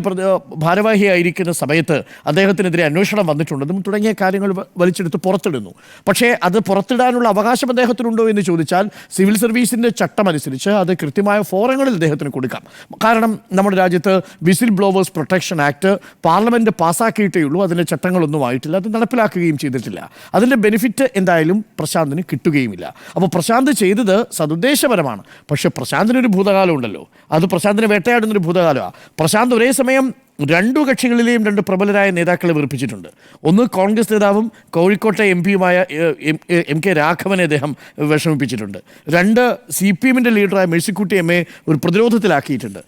ഭാരവാഹിയായിരിക്കുന്ന സമയത്ത് അദ്ദേഹത്തിനെതിരെ അന്വേഷണം വന്നിട്ടുണ്ടെന്നും തുടങ്ങിയ കാര്യങ്ങൾ വലിച്ചെടുത്ത് പുറത്തിടുന്നു. പക്ഷേ അത് പുറത്തിടാനുള്ള അവകാശം അദ്ദേഹത്തിനുണ്ടോ എന്ന് ചോദിച്ചാൽ സിവിൽ സർവീസിൻ്റെ ചട്ടമനുസരിച്ച് അത് കൃത്യമായ ഫോറങ്ങളിൽ അദ്ദേഹത്തിന് കൊടുക്കാം. കാരണം നമ്മുടെ രാജ്യത്ത് whistle blowers protection act parliament പാസ്സാക്കിയിട്ടേ ഉള്ളൂ. അതിൻ്റെ ചട്ടങ്ങളൊന്നും ആയിട്ടില്ല, അത് നടപ്പിലാക്കുകയും ചെയ്തിട്ടില്ല. അതിൻ്റെ ബെനിഫിറ്റ് എന്തായാലും പ്രശാന്തിന് കിട്ടുകയുമില്ല. അപ്പോൾ പ്രശാന്ത് ചെയ്തത് സതുദ്ദേശപരമാണ്. പക്ഷേ പ്രശാന്തിനൊരു ഭൂതകാലം ഉണ്ടല്ലോ, അത് പ്രശാന്തിനെ വേട്ടയാടുന്നൊരു ഭൂതകാലമാണ്. പ്രശാന്ത് ഒരേ സമയം രണ്ടു കക്ഷികളിലെയും രണ്ട് പ്രബലരായ നേതാക്കളെ വെറുപ്പിച്ചിട്ടുണ്ട്. ഒന്ന് കോൺഗ്രസ് നേതാവും കോഴിക്കോട്ടെ എം പിയുമായ MK രാഘവനെ അദ്ദേഹം വിഷമിപ്പിച്ചിട്ടുണ്ട്. രണ്ട് CPM-ൻ്റെ ലീഡറായ മേഴ്സിക്കുട്ടി എം എ ഒരു പ്രതിരോധത്തിലാക്കിയിട്ടുണ്ട്.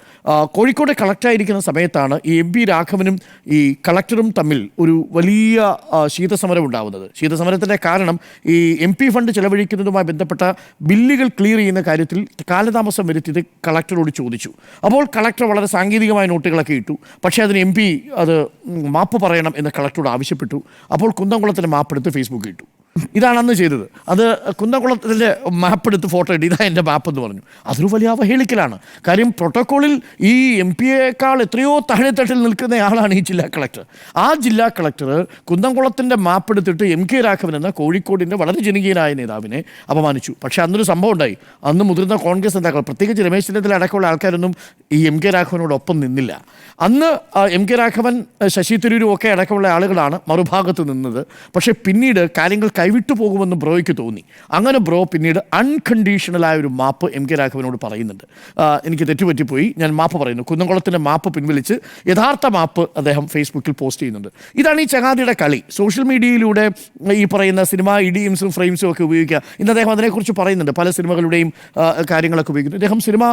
കോഴിക്കോട് കളക്ടറായിരിക്കുന്ന സമയത്താണ് ഈ MP രാഘവനും ഈ കളക്ടറും തമ്മിൽ ഒരു വലിയ ശീതസമരം ഉണ്ടാവുന്നത്. ശീതസമരത്തിൻ്റെ കാരണം ഈ MP ഫണ്ട് ചെലവഴിക്കുന്നതുമായി ബന്ധപ്പെട്ട ബില്ലുകൾ ക്ലിയർ ചെയ്യുന്ന കാര്യത്തിൽ കാലതാമസം വരുത്തിയത് കളക്ടറോട് ചോദിച്ചു. അപ്പോൾ കളക്ടർ വളരെ സാങ്കേതികമായ നോട്ടുകളൊക്കെ ഇട്ടു. പക്ഷേ അതിന് MP അത് മാപ്പ് പറയണം എന്ന് കളക്ടറോട് ആവശ്യപ്പെട്ടു. അപ്പോൾ കുന്നംകുളത്തിൻ്റെ മാപ്പെടുത്ത് ഫേസ്ബുക്കിൽ ഇട്ടു. ഇതാണ് അന്ന് ചെയ്തത്. അത് കുന്നംകുളത്തിൻ്റെ മാപ്പെടുത്ത് ഫോട്ടോ ഇട്ട് ഇതാ എൻ്റെ മാപ്പ് എന്ന് പറഞ്ഞു. അതൊരു വലിയ അവഹേളിക്കലാണ്. കാര്യം പ്രോട്ടോക്കോളിൽ ഈ MP-യേക്കാൾ എത്രയോ താഴെത്തട്ടിൽ നിൽക്കുന്നയാളാണ് ഈ ജില്ലാ കളക്ടർ. ആ ജില്ലാ കളക്ടർ കുന്നംകുളത്തിൻ്റെ മാപ്പെടുത്തിട്ട് MK രാഘവൻ എന്ന കോഴിക്കോടിൻ്റെ വളരെ ജനകീയനായ നേതാവിനെ അപമാനിച്ചു. പക്ഷേ അന്നൊരു സംഭവം ഉണ്ടായി. അന്ന് മുതിർന്ന കോൺഗ്രസ് നേതാക്കൾ, പ്രത്യേകിച്ച് രമേശ് ചെന്നിത്തല അടക്കമുള്ള ആൾക്കാരൊന്നും ഈ MK രാഘവനോടൊപ്പം നിന്നില്ല. അന്ന് MK രാഘവൻ, ശശി തരൂരും ഒക്കെ അടക്കമുള്ള ആളുകളാണ് മറുഭാഗത്ത് നിന്നത്. പക്ഷേ പിന്നീട് കാര്യങ്ങൾ കൈവിട്ടു പോകുമെന്ന് ബ്രോയ്ക്ക് തോന്നി. അങ്ങനെ ബ്രോ പിന്നീട് അൺകണ്ടീഷണലായ ഒരു മാപ്പ് MK രാഘവനോട് പറയുന്നുണ്ട്. എനിക്ക് തെറ്റുപറ്റിപ്പോയി, ഞാൻ മാപ്പ് പറയുന്നു. കുന്നംകുളത്തിൻ്റെ മാപ്പ് പിൻവലിച്ച് യഥാർത്ഥ മാപ്പ് അദ്ദേഹം ഫേസ്ബുക്കിൽ പോസ്റ്റ് ചെയ്യുന്നുണ്ട്. ഇതാണ് ഈ ചങ്ങാതിയുടെ കളി. സോഷ്യൽ മീഡിയയിലൂടെ ഈ പറയുന്ന സിനിമ ഇഡിയംസും ഫ്രെയിംസും ഒക്കെ ഉപയോഗിക്കുക. ഇന്ന് അദ്ദേഹം അതിനെക്കുറിച്ച് പറയുന്നുണ്ട്. പല സിനിമകളുടെയും കാര്യങ്ങളൊക്കെ ഉപയോഗിക്കുന്നു. അദ്ദേഹം സിനിമ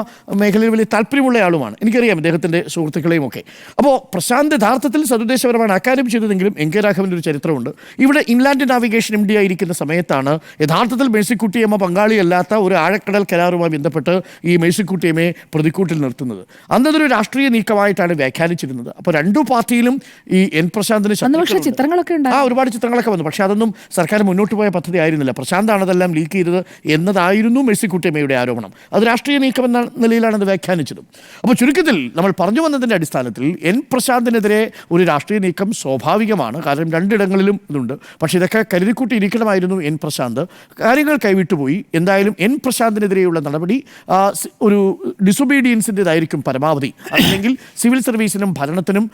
മേഖലയിൽ വലിയ താല്പര്യമുള്ള ആളുമാണ്. എനിക്കറിയാം ഇദ്ദേഹത്തിൻ്റെ സുഹൃത്തുക്കളെയും ഒക്കെ. അപ്പോൾ പ്രശാന്ത് യഥാർത്ഥത്തിൽ സതുദ്ദേശപരമാണ് അക്കാര്യം ചെയ്തതെങ്കിലും MK രാഘവൻ്റെ ഒരു ചരിത്രമുണ്ട്. ഇവിടെ ഇൻലാൻഡ് നാവിഗേഷൻ MD ആയിരിക്കുന്ന സമയത്താണ് യഥാർത്ഥത്തിൽ മേഴ്സിക്കുട്ടിയമ്മ പങ്കാളിയല്ലാത്ത ഒരു ആഴക്കടൽ കരാറുമായി ബന്ധപ്പെട്ട് ഈ മേഴ്സിക്കുട്ടിയമ്മയെ പ്രതിക്കൂട്ടിൽ നിർത്തുന്നത്. അന്നതൊരു രാഷ്ട്രീയ നീക്കമായിട്ടാണ് വ്യാഖ്യാനിച്ചിരുന്നത്. അപ്പോൾ രണ്ടു പാർട്ടിയിലും ഈ N പ്രശാന്തിന് ചിത്രങ്ങളൊക്കെ ഒരുപാട് ചിത്രങ്ങളൊക്കെ വന്നു. പക്ഷേ അതൊന്നും സർക്കാർ മുന്നോട്ട് പോയ പദ്ധതി ആയിരുന്നില്ല. പ്രശാന്താണ് അതെല്ലാം ലീക്ക് ചെയ്തത് എന്നതായിരുന്നു മേഴ്സിക്കുട്ടിയമ്മയുടെ ആരോപണം. അത് രാഷ്ട്രീയ നീക്കം എന്ന നിലയിലാണ് അത് വ്യാഖ്യാനിച്ചത്. അപ്പോൾ ചുരുക്കത്തിൽ നമ്മൾ പറഞ്ഞു വന്നതിൻ്റെ അടിസ്ഥാനത്തിൽ N പ്രശാന്തിനെതിരെ ഒരു രാഷ്ട്രീയ നീക്കം സ്വാഭാവികമാണ്. കാരണം രണ്ടിടങ്ങളിലും ഇതുണ്ട്. പക്ഷേ ഇതൊക്കെ കരുതിക്കൂട്ടി ഇരിക്കണമായിരുന്നു N പ്രശാന്ത്. കാര്യങ്ങൾ കൈവിട്ടുപോയി. എന്തായാലും N പ്രശാന്തിനെതിരെയുള്ള നടപടി ഒരു ഡിസൊബീഡിയൻസിൻ്റെതായിരിക്കും പരമാവധി. അല്ലെങ്കിൽ സിവിൽ സർവീസിനും ഭരണത്തിനും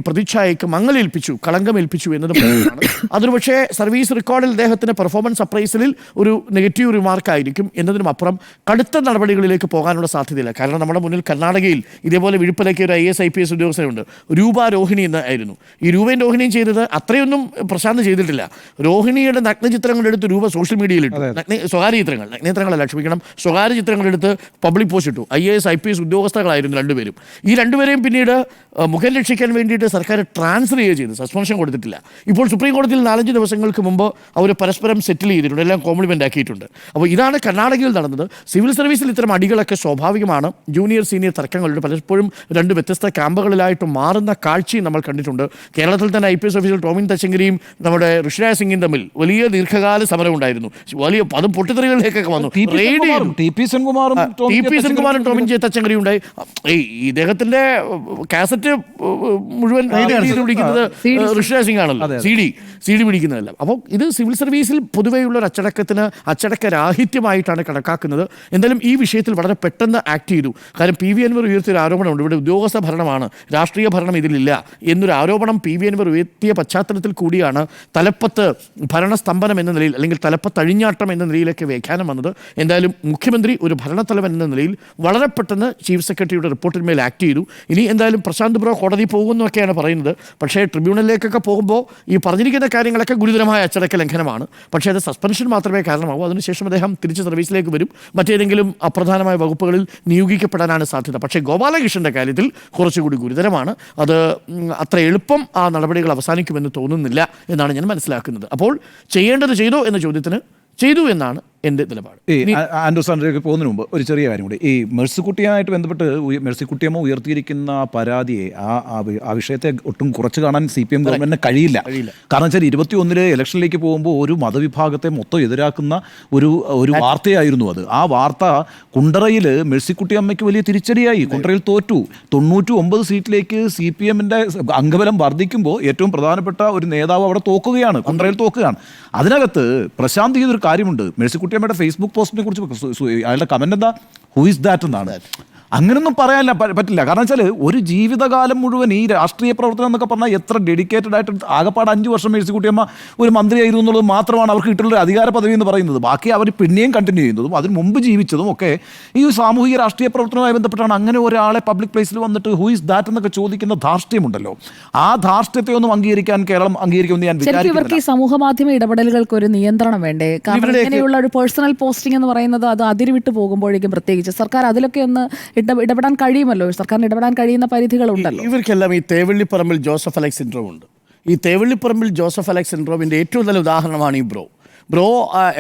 പ്രതിച്ഛായയ്ക്ക് മങ്ങലേൽപ്പിച്ചു, കളങ്കമേൽപ്പിച്ചു എന്നത് പറയുന്നതാണ്. അതൊരു പക്ഷേ സർവീസ് റെക്കോർഡിൽ അദ്ദേഹത്തിൻ്റെ പെർഫോമൻസ് അപ്രൈസലിൽ ഒരു നെഗറ്റീവ് റിമാർക്കായിരിക്കും എന്നതിനും അപ്പുറം കടുത്ത നടപടികളിലേക്ക് പോകാനുള്ള സാധ്യതയില്ല. കാരണം നമ്മുടെ മുന്നിൽ കർണാടകയിൽ ഇതേപോലെ വിഴുപ്പിലേക്ക് ഒരു IAS IPS ഉദ്യോഗസ്ഥനുണ്ട്. രൂപ രോഹിണി എന്നായിരുന്നു. ഈ രൂപയും രോഹിണിയും ചെയ്തത് അത്രയൊന്നും പ്രശാന്ത് ചെയ്തിട്ടില്ല. രോഹിണിയുടെ നഗ്നചിത്രങ്ങളെടുത്ത് രൂപ സോഷ്യൽ മീഡിയയിൽ ഇട്ടു. സ്വകാര്യ ചിത്രങ്ങൾ, നഗ്നചിത്രങ്ങളല്ല, ക്ഷമിക്കണം, സ്വകാര്യ ചിത്രങ്ങളെടുത്ത് പബ്ലിക് പോസ്റ്റ് ഇട്ടു. IAS IPS ഉദ്യോഗസ്ഥകളായിരുന്നു രണ്ടുപേരും. ഈ രണ്ടുപേരെയും പിന്നീട് മുഖം രക്ഷിക്കാൻ വേണ്ടിയിട്ട് സർക്കാർ ട്രാൻസ്ഫർ ചെയ്ത് സസ്പെൻഷൻ കൊടുത്തിട്ടില്ല. ഇപ്പോൾ സുപ്രീം കോടതിയിൽ 4-5 ദിവസങ്ങൾക്ക് മുമ്പ് അവർ പരസ്പരം സെറ്റിൽ ചെയ്തിട്ടുണ്ട്, എല്ലാം കോംപ്ലിമെൻ്റ് ആക്കിയിട്ടുണ്ട്. അപ്പോൾ ഇതാണ് കർണാടകയിൽ നടന്നത്. സിവിൽ സർവീസിൽ ഇത്തരം അടികളൊക്കെ സ്വാഭാവികമാണ്. ജൂനിയർ സീനിയർ തർക്കങ്ങളുണ്ട്. പലപ്പോഴും രണ്ട് വ്യത്യസ്ത ക്യാമ്പുകളിലായിട്ട് മാറുന്ന കാഴ്ചയും നമ്മൾ കണ്ടിട്ടുണ്ട്. കേരളത്തിൽ തന്നെ IPS ഓഫീസർ ടോമിൻ തച്ചങ്കരിയും നമ്മുടെ ഋഷിരാജ് സിംഗും തമ്മിൽ വലിയ ദീർഘകാല സമരം ഉണ്ടായിരുന്നു. വലിയ അതും പൊട്ടിത്തെറികളിലേക്കൊക്കെ വന്നു. TP സെൻകുമാറും ടോമിൻ തച്ചങ്കരിയും ഉണ്ടായി. ഇദ്ദേഹത്തിന്റെ കാസറ്റ് മുഴുവൻ പിടിക്കുന്നത് ഋഷിരാജ് സിംഗ് ആണല്ലോ, CD പിടിക്കുന്നതെല്ലാം. അപ്പോൾ ഇത് സിവിൽ സർവീസിൽ പൊതുവെയുള്ള ഒരു അച്ചടക്ക രാഹിത്യമായിട്ടാണ് കണക്കാക്കുന്നത്. എന്തായാലും ഈ വിഷയത്തിൽ വളരെ പെട്ടെന്ന് ആക്ട് ചെയ്തു. കാര്യം PV അൻവർ ഉയർത്തിയൊരു ആരോപണമുണ്ട്. ഇവിടെ ഉദ്യോഗസ്ഥ ഭരണമാണ്, രാഷ്ട്രീയ ഭരണം ഇതിലില്ല എന്നൊരു ആരോപണം PV അൻവർ ഉയർത്തിയ പശ്ചാത്തലത്തിൽ കൂടിയാണ് തലപ്പത്ത് ഭരണസ്തംഭനം എന്ന നിലയിൽ അല്ലെങ്കിൽ തലപ്പത്ത് അഴിഞ്ഞാട്ടം എന്ന നിലയിലൊക്കെ വ്യാഖ്യാനം വന്നത്. എന്തായാലും മുഖ്യമന്ത്രി ഒരു ഭരണത്തലവൻ എന്ന നിലയിൽ വളരെ പെട്ടെന്ന് ചീഫ് സെക്രട്ടറിയുടെ റിപ്പോർട്ടിന്മേൽ ആക്ട് ചെയ്തു. ഇനി എന്തായാലും പ്രശാന്ത് ബ്രോ കോടതി പോകുമെന്നൊക്കെയാണ് പറയുന്നത്. പക്ഷേ ട്രിബ്യൂണലിലേക്കൊക്കെ പോകുമ്പോൾ ഈ പറഞ്ഞിരിക്കുന്ന കാര്യങ്ങളൊക്കെ ഗുരുതരമായ അച്ചടക്ക ലംഘനമാണ്. പക്ഷേ അത് സസ്പെൻഷൻ മാത്രമേ കാരണമാകൂ. അതിനുശേഷം അദ്ദേഹം തിരിച്ച് സർവീസിലേക്ക് വരും. മറ്റേതെങ്കിലും അപ്രധാനമായ വകുപ്പുകളിൽ നിയോഗിക്കപ്പെടാനാണ് സാധ്യത. പക്ഷേ ഗോപാലകൃഷ്ണൻ്റെ കാര്യത്തിൽ കുറച്ചുകൂടി ഗുരുതരമാണ്. അത് അത്ര എളുപ്പം ആ നടപടികൾ അവസാനിക്കുമെന്ന് തോന്നുന്നില്ല എന്നാണ് ഞാൻ മനസ്സിലാക്കുന്നത്. അപ്പോൾ ചെയ്യേണ്ടത് ചെയ്തോ എന്ന ചോദ്യത്തിന് ചെയ്തു എന്നാണ് എൻ്റെ നിലപാട്. ആൻഡ്രൂസാനിലേക്ക് പോകുന്നതിന് മുമ്പ് ഒരു ചെറിയ കാര്യം കൂടി. ഈ മേഴ്സിക്കുട്ടിയുമായിട്ട് ബന്ധപ്പെട്ട് മേഴ്സിക്കുട്ടിയമ്മ ഉയർത്തിയിരിക്കുന്ന പരാതിയെ ആ വിഷയത്തെ ഒട്ടും കുറച്ച് കാണാൻ CPM ഗവൺമെന്റിന് കഴിയില്ല. കാരണം വെച്ചാൽ 21 ഇലക്ഷനിലേക്ക് പോകുമ്പോൾ ഒരു മതവിഭാഗത്തെ മൊത്തം എതിരാക്കുന്ന ഒരു വാർത്തയായിരുന്നു അത്. ആ വാർത്ത കുണ്ടറയിൽ മേഴ്സിക്കുട്ടിയമ്മയ്ക്ക് വലിയ തിരിച്ചടിയായി. കുണ്ടറയിൽ തോറ്റു. 99 സീറ്റിലേക്ക് CPM-ന്റെ അംഗബലം വർദ്ധിക്കുമ്പോൾ ഏറ്റവും പ്രധാനപ്പെട്ട ഒരു നേതാവ് അവിടെ തോക്കുകയാണ്, കുണ്ടറയിൽ തോക്കുകയാണ്. അതിനകത്ത് പ്രശാന്ത് ചെയ്തൊരു കാര്യമുണ്ട്. മേഴ്സിക്കുട്ടിയമ്മയുടെ ഫേസ്ബുക്ക് പോസ്റ്റിനെ കുറിച്ച് അയാളുടെ കമന്റ് എന്താ, ഹു ഈസ് ദാറ്റ് എന്നാണ്. അങ്ങനൊന്നും പറയാൻ പറ്റില്ല. കാരണം വെച്ചാൽ ഒരു ജീവിതകാലം മുഴുവൻ ഈ രാഷ്ട്രീയ പ്രവർത്തനം എന്നൊക്കെ പറഞ്ഞാൽ എത്ര ഡെഡിക്കേറ്റഡ് ആയിട്ട് ആകപ്പാട് 5 വർഷം മേഴ്സിക്കുട്ടിയമ്മ ഒരു മന്ത്രിയായിരുന്നു എന്നുള്ളത് മാത്രമാണ് അവർക്ക് കിട്ടുള്ള അധികാര പദവി എന്ന് പറയുന്നത്. ബാക്കി അവർ പിന്നെയും കണ്ടിന്യൂ ചെയ്യുന്നതും അതിന് മുമ്പ് ജീവിച്ചതും ഒക്കെ ഈ സാമൂഹിക രാഷ്ട്രീയ പ്രവർത്തനവുമായി ബന്ധപ്പെട്ടാണ്. അങ്ങനെ ഒരാളെ പബ്ലിക് പ്ലേസിൽ വന്നിട്ട് ഹൂ ഇസ് ദാറ്റ് എന്നൊക്കെ ചോദിക്കുന്ന ധാർഷ്ട്യമുണ്ടല്ലോ, ആ ധാർഷ്ട്യത്തെ ഒന്നും കേരളം അംഗീകരിക്കുമെന്ന് ഞാൻ ശരിക്കും ഇവർക്ക് ഈ വിചാരിക്കുന്നില്ല. സമൂഹ മാധ്യമ ഇടപെടലുകൾക്ക് ഒരു നിയന്ത്രണം വേണ്ടേ? കാരണം ഇങ്ങനെയുള്ള ഒരു പേഴ്സണൽ പോസ്റ്റിംഗ് എന്ന് പറയുന്നത് അത് അതിരുവിട്ട് പോകുമ്പോഴേക്കും പ്രത്യേകിച്ച് സർക്കാർ അതിലൊക്കെ ഒന്ന് ഇടപെടാൻ കഴിയുമല്ലോ. സർക്കാരിന് ഇടപെടാൻ കഴിയുന്ന പരിധികളുണ്ടല്ലോ. ഇവർക്കെല്ലാം ഈ തേവള്ളിപ്പറമ്പിൽ ജോസഫ് അലക്സ് സിൻഡ്രോം ഉണ്ട്. ഈ തേവള്ളിപ്പറമ്പിൽ ജോസഫ് അലക്സ് സിൻഡ്രോമിൻ്റെ ഏറ്റവും നല്ല ഉദാഹരണമാണ് ഈ ബ്രോ